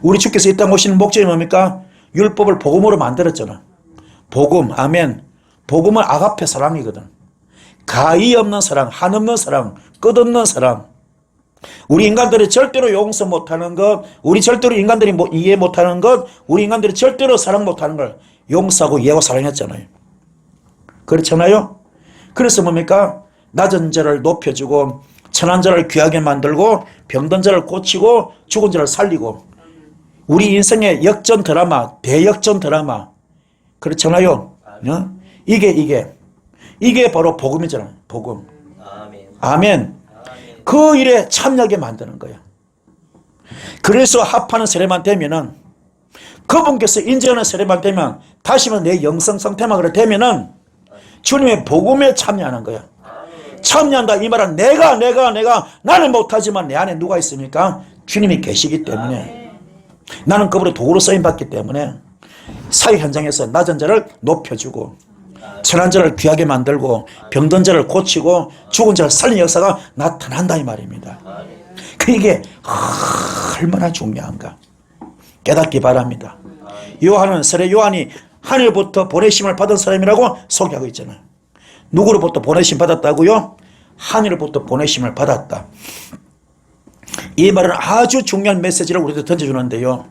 우리 주께서 이 땅 오시는 목적이 뭡니까? 율법을 복음으로 만들었잖아. 복음, 아멘. 복음은 아가페 사랑이거든. 가히 없는 사랑, 한없는 사랑, 끝없는 사랑. 우리 인간들이 절대로 용서 못하는 것, 우리 절대로 인간들이 이해 못하는 것, 우리 인간들이 절대로 사랑 못하는 걸 용서하고 이해하고 사랑했잖아요. 그렇잖아요. 그래서 뭡니까? 낮은 자를 높여주고 천한 자를 귀하게 만들고 병든 자를 고치고 죽은 자를 살리고, 우리 인생의 역전 드라마, 대역전 드라마. 그렇잖아요. 이게 바로 복음이잖아요. 복음. 아멘. 그 일에 참여하게 만드는 거야. 그래서 합하는 세례만 되면은, 그분께서 인정하는 세례만 되면, 다시는 내 영성 상태만 그래 되면은 주님의 복음에 참여하는 거야. 참여한다 이 말은 내가 나는 못하지만 내 안에 누가 있습니까? 주님이 계시기 때문에. 나는 그분의 도구로 쓰임받기 때문에 사회 현장에서 낮은 자를 높여주고 천한 자를 귀하게 만들고 병든 자를 고치고 죽은 자를 살리는 역사가 나타난다 이 말입니다. 그게 얼마나 중요한가 깨닫기 바랍니다. 요한은, 세례 요한이 하늘부터 보내심을 받은 사람이라고 소개하고 있잖아요. 누구로부터 보내심 받았다고요? 하늘로부터 보내심을 받았다. 이 말은 아주 중요한 메시지를 우리한테 던져주는데요.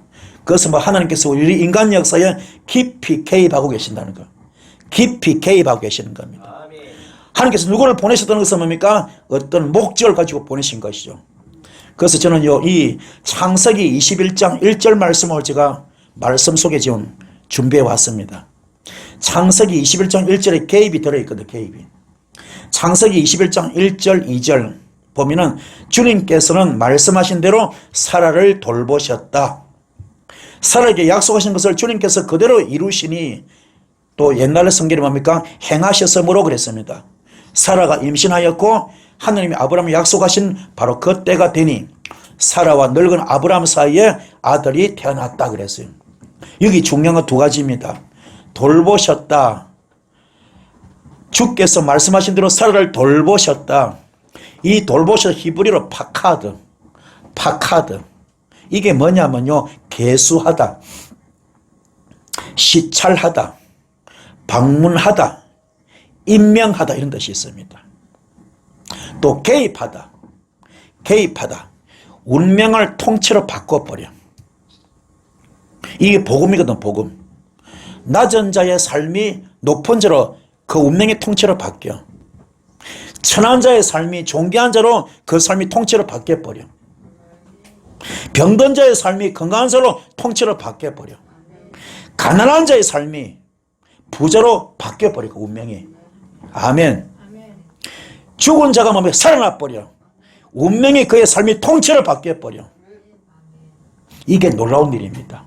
그것은 뭐 하나님께서 우리 인간 역사에 깊이 개입하고 계신다는 거. 깊이 개입하고 계시는 겁니다. 하나님께서 누구를 보내셨다는 것은 뭡니까? 어떤 목적을 가지고 보내신 것이죠. 그래서 저는요, 이 창세기 21장 1절 말씀을 제가 말씀 속에 지금 준비해 왔습니다. 창세기 21장 1절에 개입이 들어있거든요. 개입이. 창세기 21장 1절 2절 보면은 주님께서는 말씀하신 대로 사라를 돌보셨다. 사라에게 약속하신 것을 주님께서 그대로 이루시니 또 옛날에 성경에 뭡니까? 행하셨으므로 그랬습니다. 사라가 임신하였고 하느님이 아브라함에 약속하신 바로 그 때가 되니 사라와 늙은 아브라함 사이에 아들이 태어났다 그랬어요. 여기 중요한 건 두 가지입니다. 돌보셨다. 주께서 말씀하신 대로 사라를 돌보셨다. 이 돌보셔 히브리어로 파카드. 이게 뭐냐면요. 계수하다, 시찰하다, 방문하다, 임명하다 이런 뜻이 있습니다. 또 개입하다. 운명을 통째로 바꿔버려. 이게 복음이거든, 복음. 낮은 자의 삶이 높은 자로 그 운명이 통째로 바뀌어. 천한 자의 삶이 존귀한 자로 그 삶이 통째로 바뀌어버려. 병든 자의 삶이 건강한 자로 통째로 바뀌어버려. 가난한 자의 삶이 부자로 바뀌어버리고 운명이. 아멘. 죽은 자가 몸에 살아나버려. 운명이 그의 삶이 통째로 바뀌어버려. 이게 놀라운 일입니다.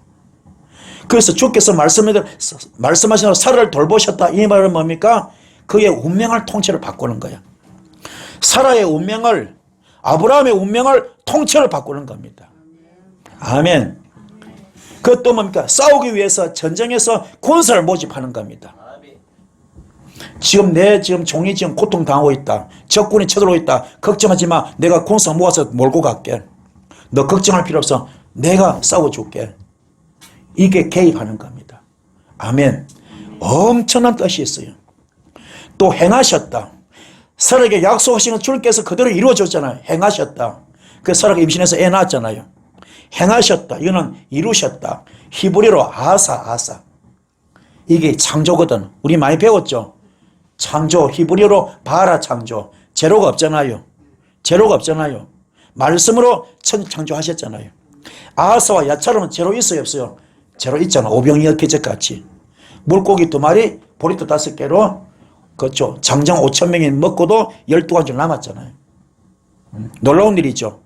그래서 주께서 말씀하신 대로 사라를 돌보셨다. 이 말은 뭡니까? 그의 운명을 통째로 바꾸는 거야. 사라의 운명을, 아브라함의 운명을 통째로 바꾸는 겁니다. 아멘. 그것도 뭡니까? 싸우기 위해서 전쟁에서 군사를 모집하는 겁니다. 지금 지금 종이 지금 고통당하고 있다. 적군이 쳐들어오고 있다. 걱정하지 마. 내가 군사 모아서 몰고 갈게. 너 걱정할 필요 없어. 내가 싸워줄게. 이게 개입하는 겁니다. 아멘. 엄청난 뜻이 있어요. 또 행하셨다. 사라에게 약속하신 것 주님께서 그대로 이루어줬잖아요. 행하셨다. 그 사라가 임신해서 애 낳았잖아요. 행하셨다. 이거는 이루셨다. 히브리어로 아사. 이게 창조거든. 우리 많이 배웠죠. 창조, 히브리어로 바라 창조. 제로가 없잖아요. 말씀으로 창조하셨잖아요. 아사와 야차로는 제로 있어요, 없어요? 제로 있잖아. 오병이어 같이. 물고기 2마리, 보리토 5개로, 그렇죠. 장정 5,000명이 먹고도 12가지 남았잖아요. 놀라운 일이죠.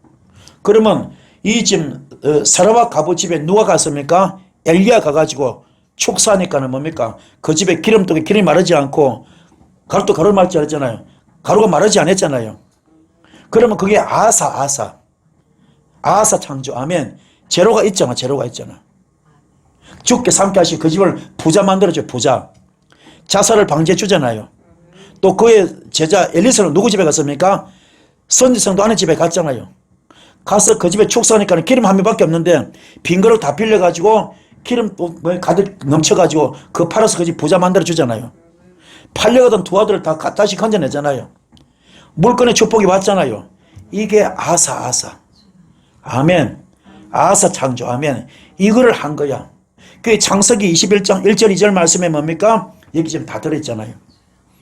그러면 이 지금 사라와 가부 집에 누가 갔습니까? 엘리야 가가지고 축사하니까는 뭡니까? 그 집에 기름통에 기름이 마르지 않고 가루도 가루 마르지 않았잖아요. 가루가 마르지 않았잖아요. 그러면 그게 아사 창조. 아멘. 제로가 있잖아. 주께서 함께 하시 그 집을 부자 만들어줘. 부자. 자살을 방지해 주잖아요. 또 그의 제자 엘리사는 누구 집에 갔습니까? 선지성도 아내 집에 갔잖아요. 가서 그 집에 축사하니까 기름 한 명밖에 없는데 빈 그릇 다 빌려가지고 기름 가득 넘쳐가지고 그 팔아서 그 집 부자 만들어 주잖아요. 팔려가던 두 아들을 다 다시 건져내잖아요. 물건의 축복이 왔잖아요. 이게 아사. 아멘. 아사 창조. 아멘. 이거를 한 거야. 그 창세기 21장 1절 2절 말씀에 뭡니까? 여기 지금 다 들어있잖아요.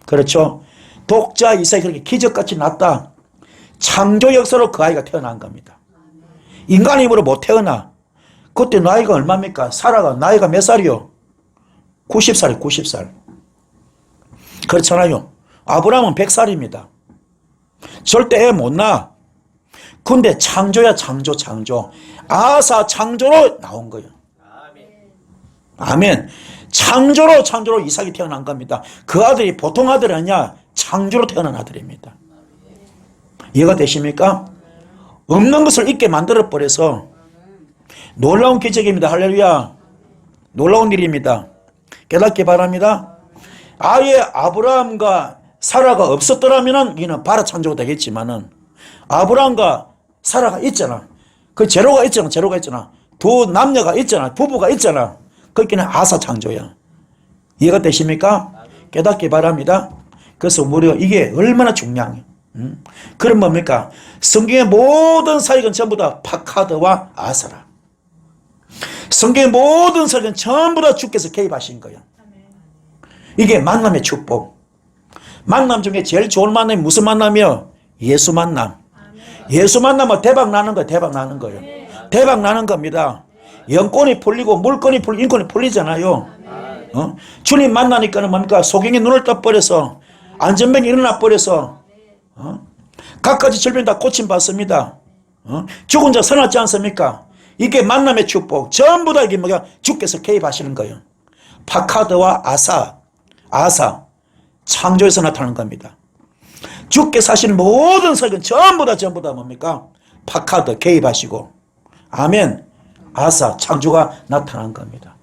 그렇죠? 독자 이삭이 그렇게 기적같이 났다. 창조 역사로 그 아이가 태어난 겁니다. 인간 힘으로 못 태어나. 그때 나이가 얼마입니까? 사라가 나이가 몇 살이요? 90살이요. 90살. 그렇잖아요. 아브라함은 100살입니다. 절대 애 못 낳아. 근데 창조야 창조. 아사 창조로 나온 거예요. 아멘. 창조로 이삭이 태어난 겁니다. 그 아들이 보통 아들이 아니야. 창조로 태어난 아들입니다. 이해가 되십니까? 없는 것을 있게 만들어버려서 놀라운 기적입니다. 할렐루야. 놀라운 일입니다. 깨닫기 바랍니다. 아예 아브라함과 사라가 없었더라면 이는 바라 창조가 되겠지만은 아브라함과 사라가 있잖아. 그 제로가 있잖아. 두 남녀가 있잖아. 부부가 있잖아. 거기는 아사 창조야. 이해가 되십니까? 깨닫기 바랍니다. 그래서 우리가 이게 얼마나 중요해요. 그럼 뭡니까? 성경의 모든 사역은 전부 다 파카드와 아사라. 성경의 모든 사역은 전부 다 주께서 개입하신 거예요. 이게 만남의 축복. 만남 중에 제일 좋은 만남이 무슨 만남이요? 예수 만남. 예수 만나면 대박 나는 거예요. 대박 나는 겁니다. 영권이 풀리고 물권이 풀리고 인권이 풀리잖아요. 주님 만나니까는 뭡니까? 소경이 눈을 떠버려서 안전병이 일어나 버려서 각가지 질병 다 고침받습니다. 죽은 자 서났지 않습니까? 이게 만남의 축복. 전부 다 이게 뭐야? 주께서 개입하시는 거예요. 파카드와 아사. 창조에서 나타나는 겁니다. 주께서 하시는 모든 설교는 전부 다 뭡니까? 파카드 개입하시고, 아멘, 아사 창조가 나타난 겁니다.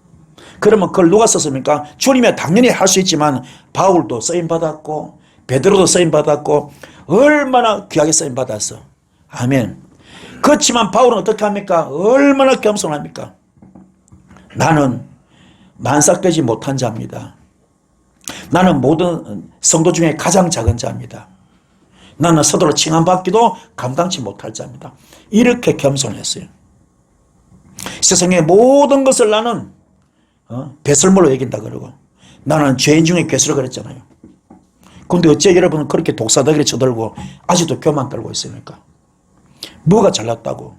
그러면 그걸 누가 썼습니까? 주님이 당연히 할 수 있지만 바울도 쓰임받았고 베드로도 쓰임받았고 얼마나 귀하게 쓰임받았어. 아멘. 그렇지만 바울은 어떻게 합니까? 얼마나 겸손합니까? 나는 만삭되지 못한 자입니다. 나는 모든 성도 중에 가장 작은 자입니다. 나는 서도로 칭함받기도 감당치 못할 자입니다. 이렇게 겸손했어요. 세상의 모든 것을 나는 배설물로 여긴다 그러고 나는 죄인 중에 괴수라 그랬잖아요. 그런데 어째 여러분은 그렇게 독사다기를 쳐들고 아직도 교만 떨고 있습니까? 뭐가 잘났다고?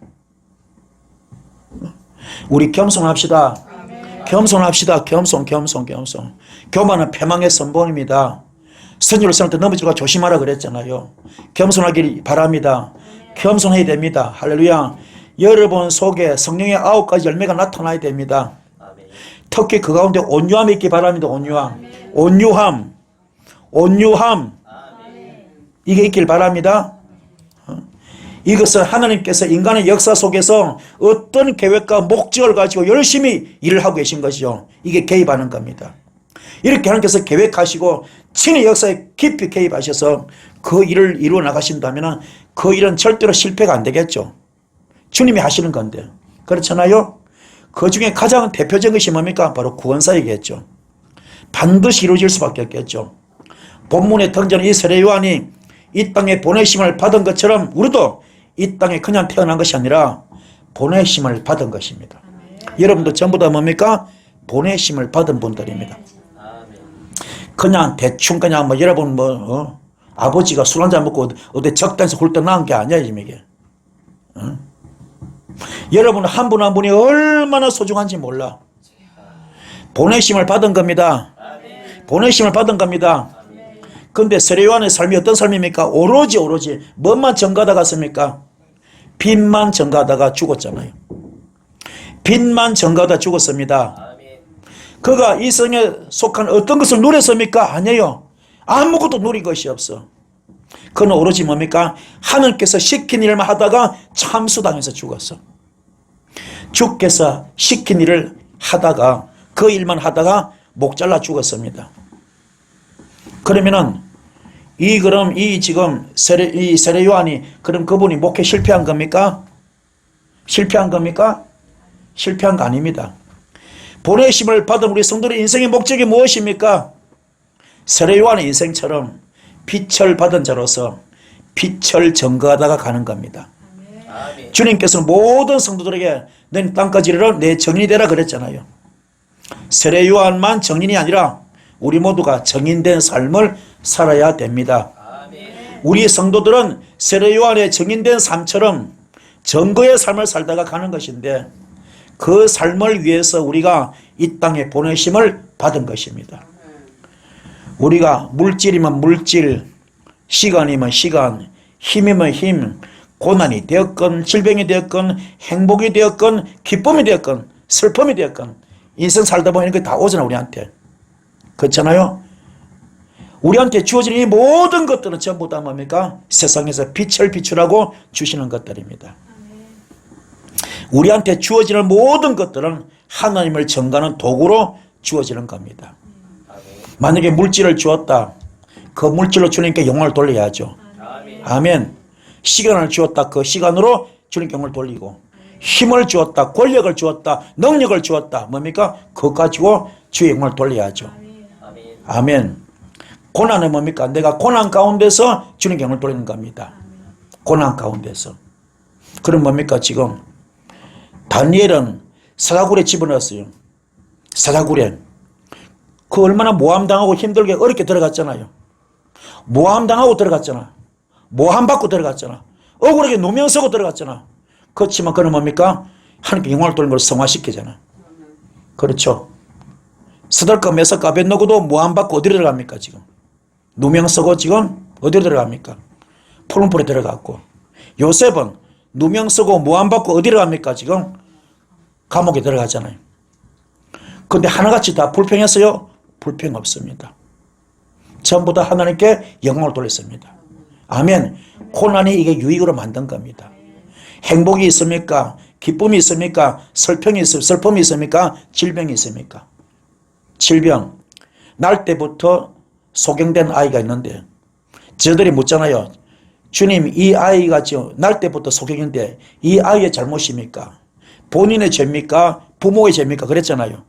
우리 겸손합시다. 겸손합시다. 겸손. 교만은 패망의 선본입니다. 선율을 쓸 때 넘어질까 조심하라 그랬잖아요. 겸손하길 바랍니다. 겸손해야 됩니다. 할렐루야. 여러분 속에 성령의 9가지 열매가 나타나야 됩니다. 특히 그 가운데 온유함이 있기 바랍니다. 온유함. 이게 있길 바랍니다. 이것은 하나님께서 인간의 역사 속에서 어떤 계획과 목적을 가지고 열심히 일을 하고 계신 것이죠. 이게 개입하는 겁니다. 이렇게 하나님께서 계획하시고 친히 역사에 깊이 개입하셔서 그 일을 이루어 나가신다면 그 일은 절대로 실패가 안 되겠죠. 주님이 하시는 건데. 그렇잖아요. 그 중에 가장 대표적인 것이 뭡니까? 바로 구원사이겠죠. 반드시 이루어질 수밖에 없겠죠. 본문에 등장하는 이 세례 요한이 이 땅에 보내심을 받은 것처럼 우리도 이 땅에 그냥 태어난 것이 아니라 보내심을 받은 것입니다. 여러분도 전부 다 뭡니까? 보내심을 받은 분들입니다. 그냥 대충 그냥 뭐 여러분 아버지가 술 한잔 먹고 어디 적당해서 굴떡 나온 게 아니야 지금 이게. 여러분 한 분 한 분이 얼마나 소중한지 몰라. 보내심을 받은 겁니다. 보내심을 받은 겁니다. 그런데 세례 요한의 삶이 어떤 삶입니까? 오로지 뭐만 전가하다 갔습니까? 빚만 전가하다가 죽었잖아요. 빚만 전가하다 죽었습니다. 그가 이 성에 속한 어떤 것을 누렸습니까? 아니에요. 아무것도 누린 것이 없어. 그는 오로지 뭡니까? 하나님께서 시킨 일만 하다가 참수당해서 죽었어. 주께서 시킨 일을 하다가 그 일만 하다가 목 잘라 죽었습니다. 그러면은 이 지금 세례 요한이 그럼 그분이 목회 실패한 겁니까? 실패한 겁니까? 실패한 거 아닙니다. 보내심을 받은 우리 성도의 인생의 목적이 무엇입니까? 세례 요한의 인생처럼 빛을 받은 자로서 빛을 전거하다가 가는 겁니다. 아멘. 주님께서는 모든 성도들에게 넌 땅까지 이르러 내 정인이 되라 그랬잖아요. 세례 요한만 정인이 아니라 우리 모두가 정인된 삶을 살아야 됩니다. 아멘. 우리 성도들은 세례 요한의 정인된 삶처럼 정거의 삶을 살다가 가는 것인데 그 삶을 위해서 우리가 이 땅에 보내심을 받은 것입니다. 우리가 물질이면 물질, 시간이면 시간, 힘이면 힘, 고난이 되었건 질병이 되었건 행복이 되었건 기쁨이 되었건 슬픔이 되었건 인생 살다 보면 그게 다 오잖아 우리한테. 그렇잖아요. 우리한테 주어진 이 모든 것들은 전부 다 뭡니까? 세상에서 빛을 비추라고 주시는 것들입니다. 우리한테 주어지는 모든 것들은 하나님을 전가하는 도구로 주어지는 겁니다. 만약에 물질을 주었다. 그 물질로 주님께 영광을 돌려야죠. 아멘. 시간을 주었다. 그 시간으로 주님께 영광을 돌리고 힘을 주었다. 권력을 주었다. 능력을 주었다. 뭡니까? 그것 가지고 주의 영광을 돌려야죠. 아멘. 고난은 뭡니까? 내가 고난 가운데서 주님께 영광을 돌리는 겁니다. 고난 가운데서. 그럼 뭡니까? 지금 다니엘은 사자굴에 집어넣었어요. 사자굴에. 그 얼마나 모함당하고 힘들게 어렵게 들어갔잖아요. 모함당하고 들어갔잖아. 모함받고 들어갔잖아. 억울하게 누명 쓰고 들어갔잖아. 그렇지만 그는 뭡니까? 하나님께 영광을 돌리는 걸 성화시키잖아. 그렇죠. 스달과 메삭과 아벳노고도 모함받고 어디로 들어갑니까 지금? 누명 쓰고 지금 어디로 들어갑니까? 푸른불에 들어갔고 요셉은 누명 쓰고 모함받고 어디로 갑니까 지금? 감옥에 들어가잖아요. 근데 하나같이 다 불평했어요? 불평 없습니다. 전부 다 하나님께 영광을 돌렸습니다. 아멘. 고난이 이게 유익으로 만든 겁니다. 행복이 있습니까? 기쁨이 있습니까? 슬픔이 있습니까? 질병이 있습니까? 질병. 날 때부터 소경된 아이가 있는데 저들이 묻잖아요. 주님, 이 아이가 지금 날 때부터 소경인데 이 아이의 잘못입니까? 본인의 죄입니까? 부모의 죄입니까? 그랬잖아요.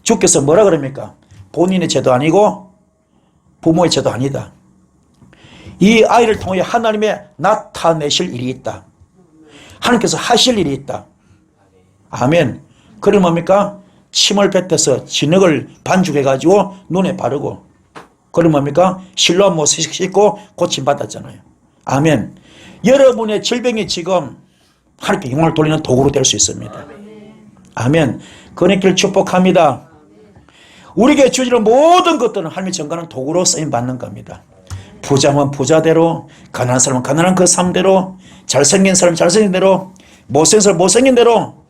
주께서 뭐라 그럽니까? 본인의 죄도 아니고 부모의 죄도 아니다. 이 아이를 통해 하나님의 나타내실 일이 있다. 하나님께서 하실 일이 있다. 아멘. 그럼 뭡니까? 침을 뱉어서 진흙을 반죽해가지고 눈에 바르고, 그럼 뭡니까? 실로 한번 씻고 고침받았잖아요. 아멘. 여러분의 질병이 지금 하나님께 영광을 돌리는 도구로 될 수 있습니다. 아멘. 그네길 축복합니다. 우리에게 주시는 모든 것들은 하나님의 정가는 도구로 쓰임받는 겁니다. 부자면 부자대로, 가난한 사람은 가난한 그 삶대로, 잘생긴 사람은 잘생긴 대로, 못생긴 사람은 못생긴 대로,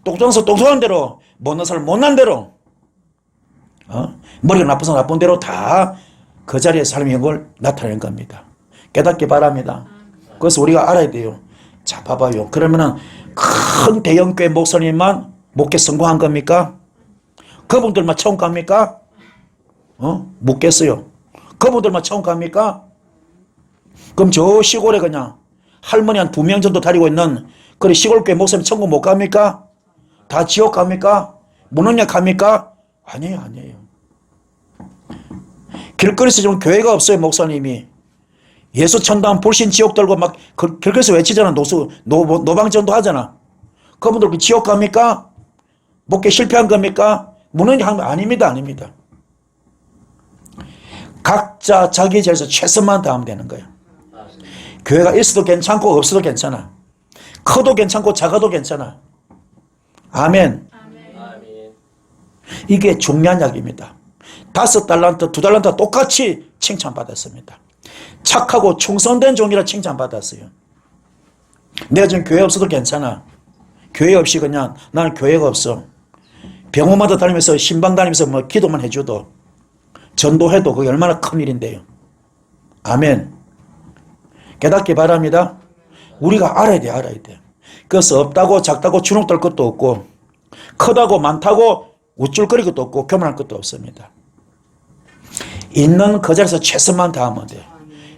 똑똑한 사람은 똑똑한 대로, 못난 사람은 못난 대로, 머리가 나쁜 사람은 나쁜 대로 다 그 자리에서 하나님의 영광을 나타내는 겁니다. 깨닫기 바랍니다. 그래서 우리가 알아야 돼요. 자, 봐봐요. 그러면은 큰 대형교회 목사님만 목회 성공한 겁니까? 그분들만 처음 갑니까? 묻겠어요. 그분들만 처음 갑니까? 그럼 저 시골에 그냥 할머니 한 2명 정도 다니고 있는 그런 시골교회 목사님 천국 못 갑니까? 다 지옥 갑니까? 무능력 갑니까? 아니에요, 아니에요. 길거리에서 지금 교회가 없어요, 목사님이. 예수 천당 불신 지옥 들고 막 길거리에서 외치잖아. 노방전도 하잖아. 그분들 그 지옥 갑니까? 목회 실패한 겁니까? 무능력 아닙니다, 아닙니다. 각자 자기 자리에서 최선만 다하면 되는 거예요. 교회가 있어도 괜찮고 없어도 괜찮아. 커도 괜찮고 작아도 괜찮아. 아멘. 이게 중요한 이야기입니다. 5달란트, 2달란트 똑같이 칭찬받았습니다. 착하고 충성된 종이라 칭찬받았어요. 내가 지금 교회 없어도 괜찮아. 교회 없이 그냥 나는 교회가 없어. 병원마다 다니면서 신방 다니면서 뭐 기도만 해줘도, 전도해도 그게 얼마나 큰 일인데요. 아멘. 깨닫기 바랍니다. 우리가 알아야 돼, 알아야 돼. 그래서 없다고 작다고 주눅 들 것도 없고, 크다고 많다고 우쭐거릴 것도 없고 교만할 것도 없습니다. 있는 그 자리에서 최선만 다하면 돼.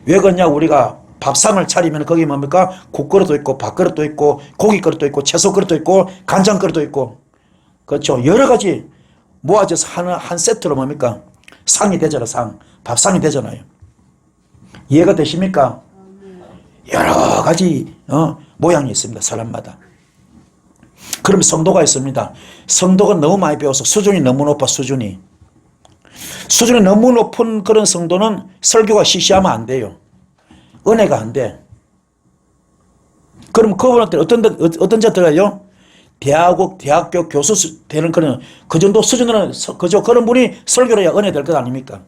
왜 그러냐? 우리가 밥상을 차리면 거기 뭡니까? 국그릇도 있고 밥그릇도 있고 고기그릇도 있고 채소그릇도 있고 간장그릇도 있고, 그렇죠? 여러 가지 모아져서 한 세트로 뭡니까? 상이 되잖아. 상. 밥상이 되잖아요. 이해가 되십니까? 여러 가지 모양이 있습니다. 사람마다. 그럼 성도가 있습니다. 성도가 너무 많이 배워서 수준이 너무 높아. 수준이 너무 높은 그런 성도는 설교가 시시하면 안 돼요. 은혜가 안 돼. 그럼 그분한테 어떤 자 들어가요? 대학교 교수 되는 그 정도 수준으로는 그저 그런 분이 설교를 해야 은혜 될 것 아닙니까?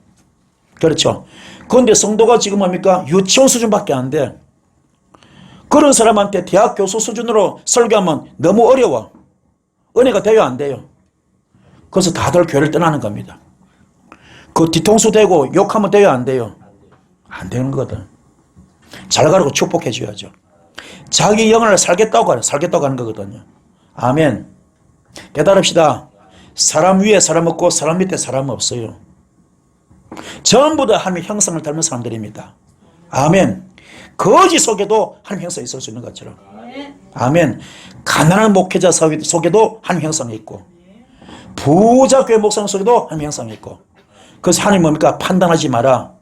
그렇죠. 그런데 성도가 지금 뭡니까? 유치원 수준밖에 안 돼. 그런 사람한테 대학 교수 수준으로 설교하면 너무 어려워. 은혜가 돼요, 안 돼요? 그래서 다들 교회를 떠나는 겁니다. 그 뒤통수 대고 욕하면 돼요, 안 돼요? 안 되는 거거든. 잘 가라고 축복해 줘야죠. 자기 영혼을 살겠다고 하는 거거든요. 아멘. 깨달읍시다. 사람 위에 사람 없고 사람 밑에 사람 없어요. 전부 다 하나님의 형상을 닮은 사람들입니다. 아멘. 거지 속에도 하나님 형상이 있을 수 있는 것처럼. 아멘. 가난한 목회자 속에도 하나님 형상이 있고, 부자 교회 목사 속에도 하나님 형상이 있고. 그래서 하나님 뭡니까? 판단하지 마라,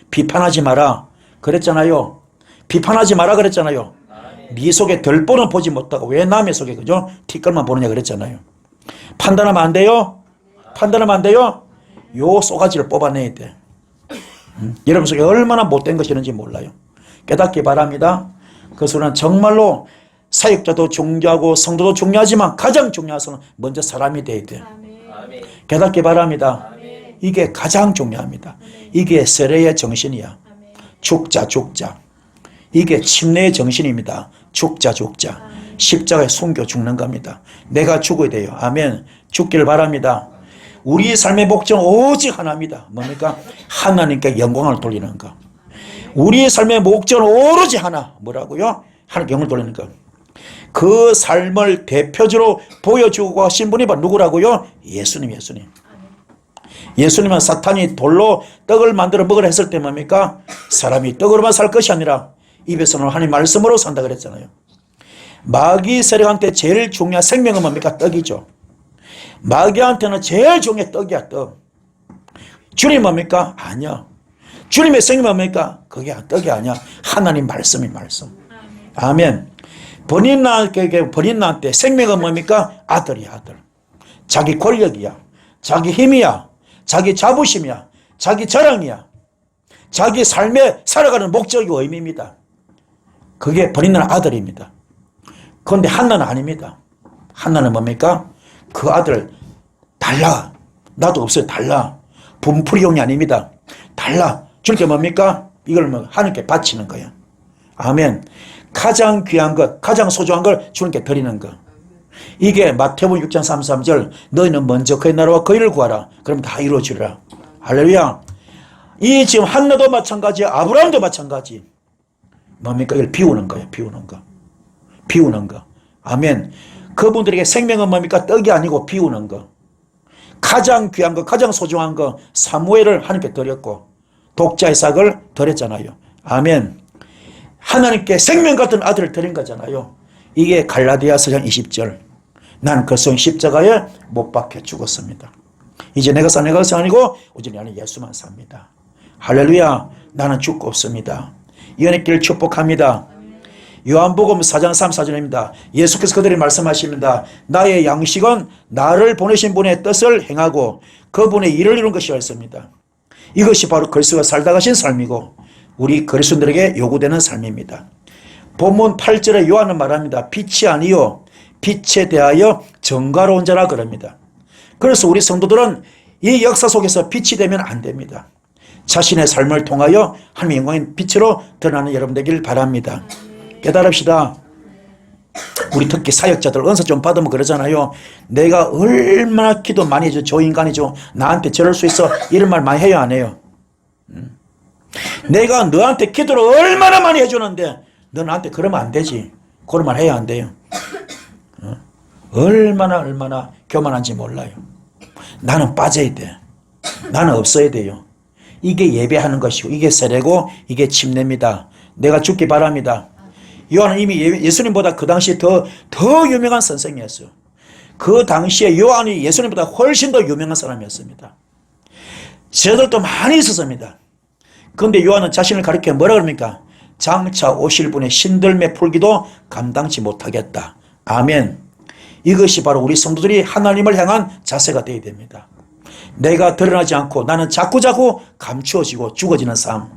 비판하지 마라 그랬잖아요. 비판하지 마라 그랬잖아요. 네 속에 덜보는 보지 못하고 왜 남의 속에 그죠? 티끌만 보느냐 그랬잖아요. 판단하면 안 돼요. 판단하면 안 돼요. 요 쏘가지를 뽑아내야 돼. 여러분 속에 얼마나 못된 것이 있는지 몰라요. 깨닫기 바랍니다. 그래서 우리는 정말로 사역자도 중요하고 성도도 중요하지만 가장 중요한 것은 먼저 사람이 돼야 돼. 깨닫기 바랍니다. 이게 가장 중요합니다. 이게 세례의 정신이야. 죽자. 이게 침례의 정신입니다. 죽자. 십자가에 숨겨 죽는 겁니다. 내가 죽어야 돼요. 아멘. 죽기를 바랍니다. 우리 삶의 목적은 오직 하나입니다. 뭡니까? 하나님께 영광을 돌리는 것. 우리의 삶의 목적은 오로지 하나. 뭐라고요? 하나님께 영광을 돌리는 것. 그 삶을 대표적으로 보여주고 하신 분이 바로 누구라고요? 예수님. 예수님은 사탄이 돌로 떡을 만들어 먹으라 했을 때 뭡니까? 사람이 떡으로만 살 것이 아니라 입에서는 하나님 말씀으로 산다 그랬잖아요. 마귀 세력한테 제일 중요한 생명은 뭡니까? 떡이죠. 마귀한테는 제일 중요한 떡이야, 떡. 주님 뭡니까? 아니야. 주님의 생명 뭡니까? 그게 떡이 아니야. 하나님 말씀이 말씀. 아멘. 본인한테 생명은 뭡니까? 아들이야, 아들. 자기 권력이야. 자기 힘이야. 자기 자부심이야. 자기 자랑이야. 자기 삶에 살아가는 목적이고 의미입니다. 그게 본인은 아들입니다. 그런데 한나는 아닙니다. 한나는 뭡니까? 그 아들 달라. 나도 없어요. 달라. 분풀이용이 아닙니다. 달라. 주님께 뭡니까? 이걸 뭐 하나님께 바치는 거야. 아멘. 가장 귀한 것, 가장 소중한 걸 주님께 드리는 것. 이게 마태복음 6장 33절 너희는 먼저 그의 나라와 그의 일을 구하라. 그럼 다 이루어지리라. 할렐루야. 이 지금 한나도 마찬가지, 아브라함도 마찬가지. 뭡니까? 이걸 비우는 거예요. 비우는 거. 비우는 거. 아멘. 그분들에게 생명은 뭡니까? 떡이 아니고 비우는 거. 가장 귀한 거, 가장 소중한 거 사무엘을 하나님께 드렸고 독자 이삭을 드렸잖아요. 아멘. 하나님께 생명 같은 아들을 드린 거잖아요. 이게 갈라디아서 20절. 난 그리스도의 십자가에 못 박혀 죽었습니다. 이제 내가 사 내가 아니고 오직 나는 예수만 삽니다. 할렐루야. 나는 죽고 없습니다. 이 은혜 길 축복합니다. 요한복음 4장 34절입니다. 예수께서 그들이 말씀하십니다. 나의 양식은 나를 보내신 분의 뜻을 행하고 그분의 일을 이루는 것이었습니다. 이것이 바로 그리스도가 살다 가신 삶이고 우리 그리스도인들에게 요구되는 삶입니다. 본문 8절에 요한은 말합니다. 빛이 아니요 빛에 대하여 정가로운 자라 그럽니다. 그래서 우리 성도들은 이 역사 속에서 빛이 되면 안 됩니다. 자신의 삶을 통하여 하나님의 영광의 빛으로 드러나는 여러분 되길 바랍니다. 깨달읍시다. 우리 특히 사역자들 은사 좀 받으면 그러잖아요. 내가 얼마나 기도 많이 해줘. 저 인간이죠. 나한테 저럴 수 있어. 이런 말 많이 해요, 안 해요? 내가 너한테 기도를 얼마나 많이 해주는데 너 나한테 그러면 안 되지. 그런 말 해야 안 돼요. 얼마나 교만한지 몰라요. 나는 빠져야 돼. 나는 없어야 돼요. 이게 예배하는 것이고 이게 세례고 이게 침례입니다. 내가 죽기 바랍니다. 요한은 이미 예수님보다 그 당시에 더 유명한 선생이었어요. 그 당시에 요한이 예수님보다 훨씬 더 유명한 사람이었습니다. 제자들도 많이 있었습니다. 그런데 요한은 자신을 가리켜 뭐라 그럽니까? 장차 오실 분의 신들매 풀기도 감당치 못하겠다. 아멘. 이것이 바로 우리 성도들이 하나님을 향한 자세가 되어야 됩니다. 내가 드러나지 않고 나는 자꾸자꾸 감추어지고 죽어지는 삶.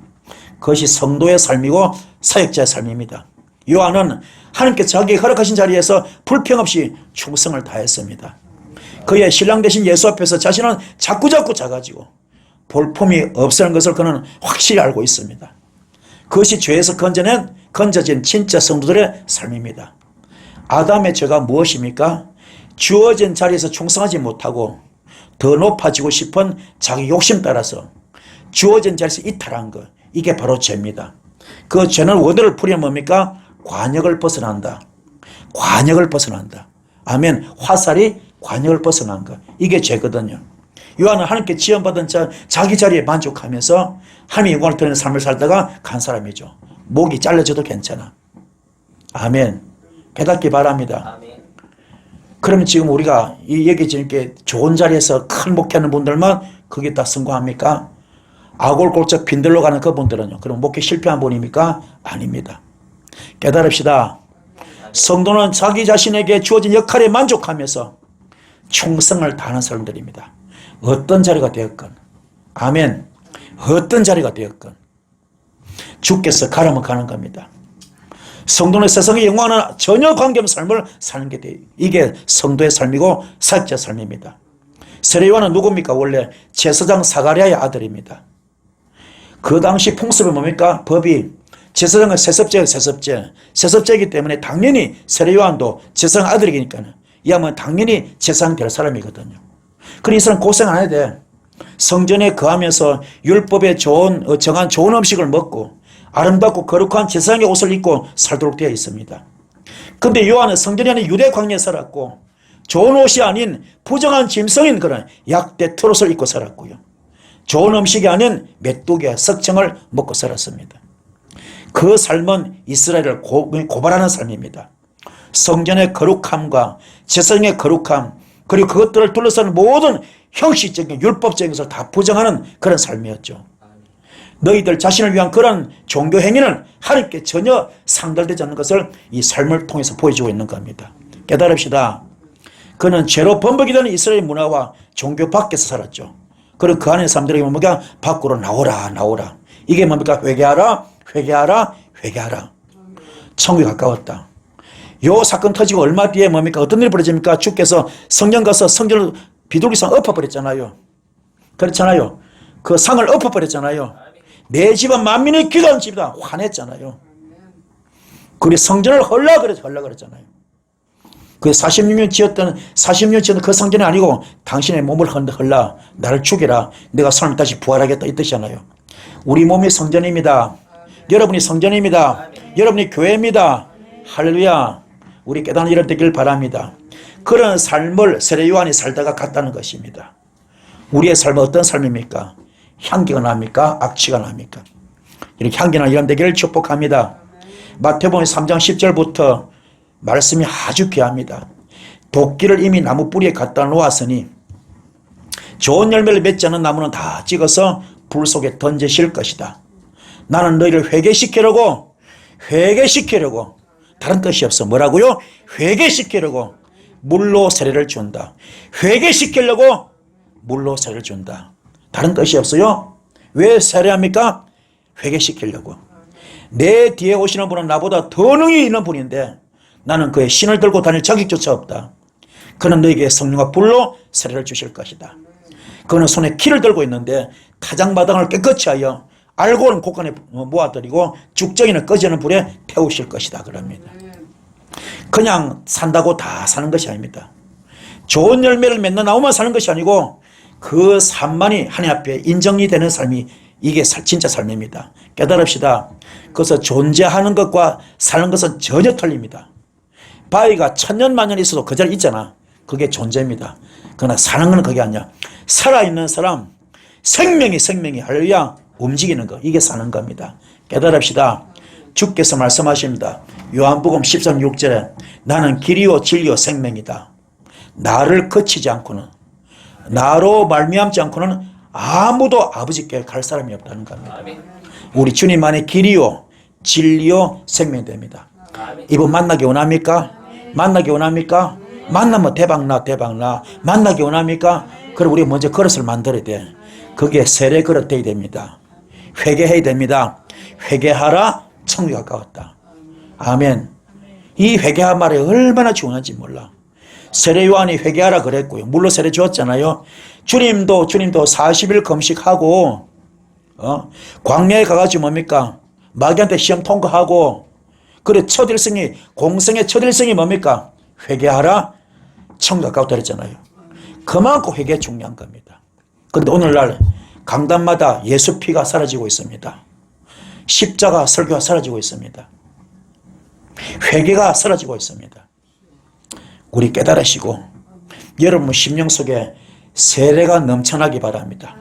그것이 성도의 삶이고 사역자의 삶입니다. 요한은 하나님께서 자기에게 허락하신 자리에서 불평 없이 충성을 다했습니다. 그의 신랑 되신 예수 앞에서 자신은 자꾸자꾸 작아지고 볼품이 없다는 것을 그는 확실히 알고 있습니다. 그것이 죄에서 건져진 진짜 성도들의 삶입니다. 아담의 죄가 무엇입니까? 주어진 자리에서 충성하지 못하고 더 높아지고 싶은 자기 욕심 따라서 주어진 자리에서 이탈한 것. 이게 바로 죄입니다. 그 죄는 원어를 풀이하면 뭡니까? 관역을 벗어난다. 관역을 벗어난다. 아멘. 화살이 관역을 벗어난 것. 이게 죄거든요. 요한은 하나님께 지원받은 자기 자리에 만족하면서 하나님의 영광을 드리는 삶을 살다가 간 사람이죠. 목이 잘라져도 괜찮아. 아멘. 깨닫기 바랍니다. 아멘. 그러면 지금 우리가 여기 이렇게 좋은 자리에서 큰 목회하는 분들만 거기다 성공합니까? 아골골적 빈들로 가는 그분들은요. 그럼 목회 실패한 분입니까? 아닙니다. 깨달읍시다. 성도는 자기 자신에게 주어진 역할에 만족하면서 충성을 다하는 사람들입니다. 어떤 자리가 되었건. 아멘. 어떤 자리가 되었건. 주께서 가라면 가는 겁니다. 성도는 세상의 영광은 전혀 관계없는 삶을 사는 게 돼요. 이게 성도의 삶이고 사역자의 삶입니다. 세례요한은 누굽니까? 원래 제사장 사가랴의 아들입니다. 그 당시 풍습은 뭡니까? 법이 제사장은 세습제예요. 세습제. 세습제이기 때문에 당연히 세례 요한도 제사장 아들이니까 이 양은 당연히 제사장 될 사람이거든요. 그러니 이 사람 고생 안 해도 돼. 성전에 거하면서 율법에 정한 좋은 음식을 먹고 아름답고 거룩한 제사장의 옷을 입고 살도록 되어 있습니다. 근데 요한은 성전이 아닌 유대 광야에 살았고 좋은 옷이 아닌 부정한 짐승인 그런 약대 트롯을 입고 살았고요. 좋은 음식이 아닌 메뚜기와 석청을 먹고 살았습니다. 그 삶은 이스라엘을 고발하는 삶입니다. 성전의 거룩함과 제사장의 거룩함 그리고 그것들을 둘러싸는 모든 형식적인 율법적인 것을 다 부정하는 그런 삶이었죠. 너희들 자신을 위한 그런 종교 행위는 하나님께 전혀 상달되지 않는 것을 이 삶을 통해서 보여주고 있는 겁니다. 깨달읍시다. 그는 죄로 범벅이 되는 이스라엘 문화와 종교 밖에서 살았죠. 그리고 그 안에 사람들에게 뭡니까? 밖으로 나오라 나오라. 이게 뭡니까? 회개하라 회개하라 회개하라. 천국에 가까웠다. 요 사건 터지고 얼마 뒤에 뭡니까? 어떤 일이 벌어집니까? 주께서 성전 가서 성전을 비둘기상 엎어버렸잖아요. 그렇잖아요. 그 상을 엎어버렸잖아요. 내 집은 만민이 기도하는 집이다. 화냈잖아요. 그리고 성전을 헐라 그랬잖아요. 그 46년 지었던 그 성전이 아니고 당신의 몸을 헐라 나를 죽여라. 내가 사람 다시 부활하겠다 이 뜻이잖아요. 우리 몸이 성전입니다. 여러분이 성전입니다. 여러분이 교회입니다. 할렐루야. 우리 깨닫는 일은 되길 바랍니다. 그런 삶을 세례 요한이 살다가 갔다는 것입니다. 우리의 삶은 어떤 삶입니까? 향기가 납니까? 악취가 납니까? 이렇게 향기나 이런 되기를 축복합니다. 마태복음 3장 10절부터 말씀이 아주 귀합니다. 도끼를 이미 나무 뿌리에 갖다 놓았으니 좋은 열매를 맺지 않은 나무는 다 찍어서 불 속에 던지실 것이다. 나는 너희를 회개시키려고 다른 뜻이 없어. 뭐라고요? 회개시키려고 물로 세례를 준다. 회개시키려고 물로 세례를 준다. 다른 뜻이 없어요. 왜 세례합니까? 회개시키려고. 내 뒤에 오시는 분은 나보다 더 능히 있는 분인데 나는 그의 신을 들고 다닐 자격조차 없다. 그는 너에게 성령과 불로 세례를 주실 것이다. 그는 손에 키를 들고 있는데 타작마당을 깨끗이 하여 알고는 곳간에 모아들이고 죽정이는 꺼지는 불에 태우실 것이다. 그럽니다. 그냥 산다고 다 사는 것이 아닙니다. 좋은 열매를 맺는 나무만 사는 것이 아니고 그 삶만이 하나님 앞에 인정이 되는 삶이 이게 진짜 삶입니다. 깨달읍시다. 그래서 존재하는 것과 사는 것은 전혀 틀립니다. 바위가 천년만년 있어도 그 자리에 있잖아. 그게 존재입니다. 그러나 사는 건 그게 아니야. 살아있는 사람, 생명이 할렐루야 움직이는 거, 이게 사는 겁니다. 깨달읍시다. 주께서 말씀하십니다. 요한복음 13, 6절에 나는 길이요 진리요 생명이다. 나를 거치지 않고는, 나로 말미암지 않고는 아무도 아버지께 갈 사람이 없다는 겁니다. 우리 주님만의 길이요 진리요 생명이 됩니다. 이분 만나기 원합니까? 만나기 원합니까? 만나면 대박나. 만나기 원합니까? 그럼 우리 먼저 그릇을 만들어야 돼. 그게 세례 그릇 돼야 됩니다. 회개해야 됩니다. 회개하라 천국이 가까웠다. 아멘. 이 회개한 말이 얼마나 중요한지 몰라. 세례 요한이 회개하라 그랬고요. 물로 세례 주었잖아요. 주님도 40일 금식하고 광야에 가가지고 뭡니까? 마귀한테 시험 통과하고 그래 공생의 첫 일성이 뭡니까? 회개하라 천국 가까웠다 그랬잖아요. 그만큼 회개 중요한 겁니다. 그런데 오늘날 강단마다 예수 피가 사라지고 있습니다. 십자가 설교가 사라지고 있습니다. 회개가 사라지고 있습니다. 우리 깨달으시고 여러분 심령 속에 세례가 넘쳐나기 바랍니다.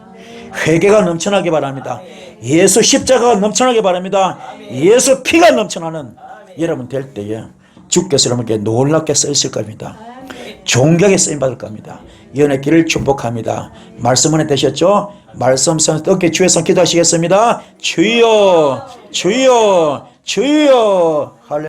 회개가 넘쳐나기 바랍니다. 예수 십자가가 넘쳐나기 바랍니다. 예수 피가 넘쳐나는 여러분 될 때에 주께서 여러분께 놀랍게 쓰실 겁니다. 존경에 쓰임받을 겁니다. 연의 길을 축복합니다. 말씀 은혜 되셨죠? 말씀 선을 어깨 주에서 기도하시겠습니다. 주여 주여 주여 할렐루야.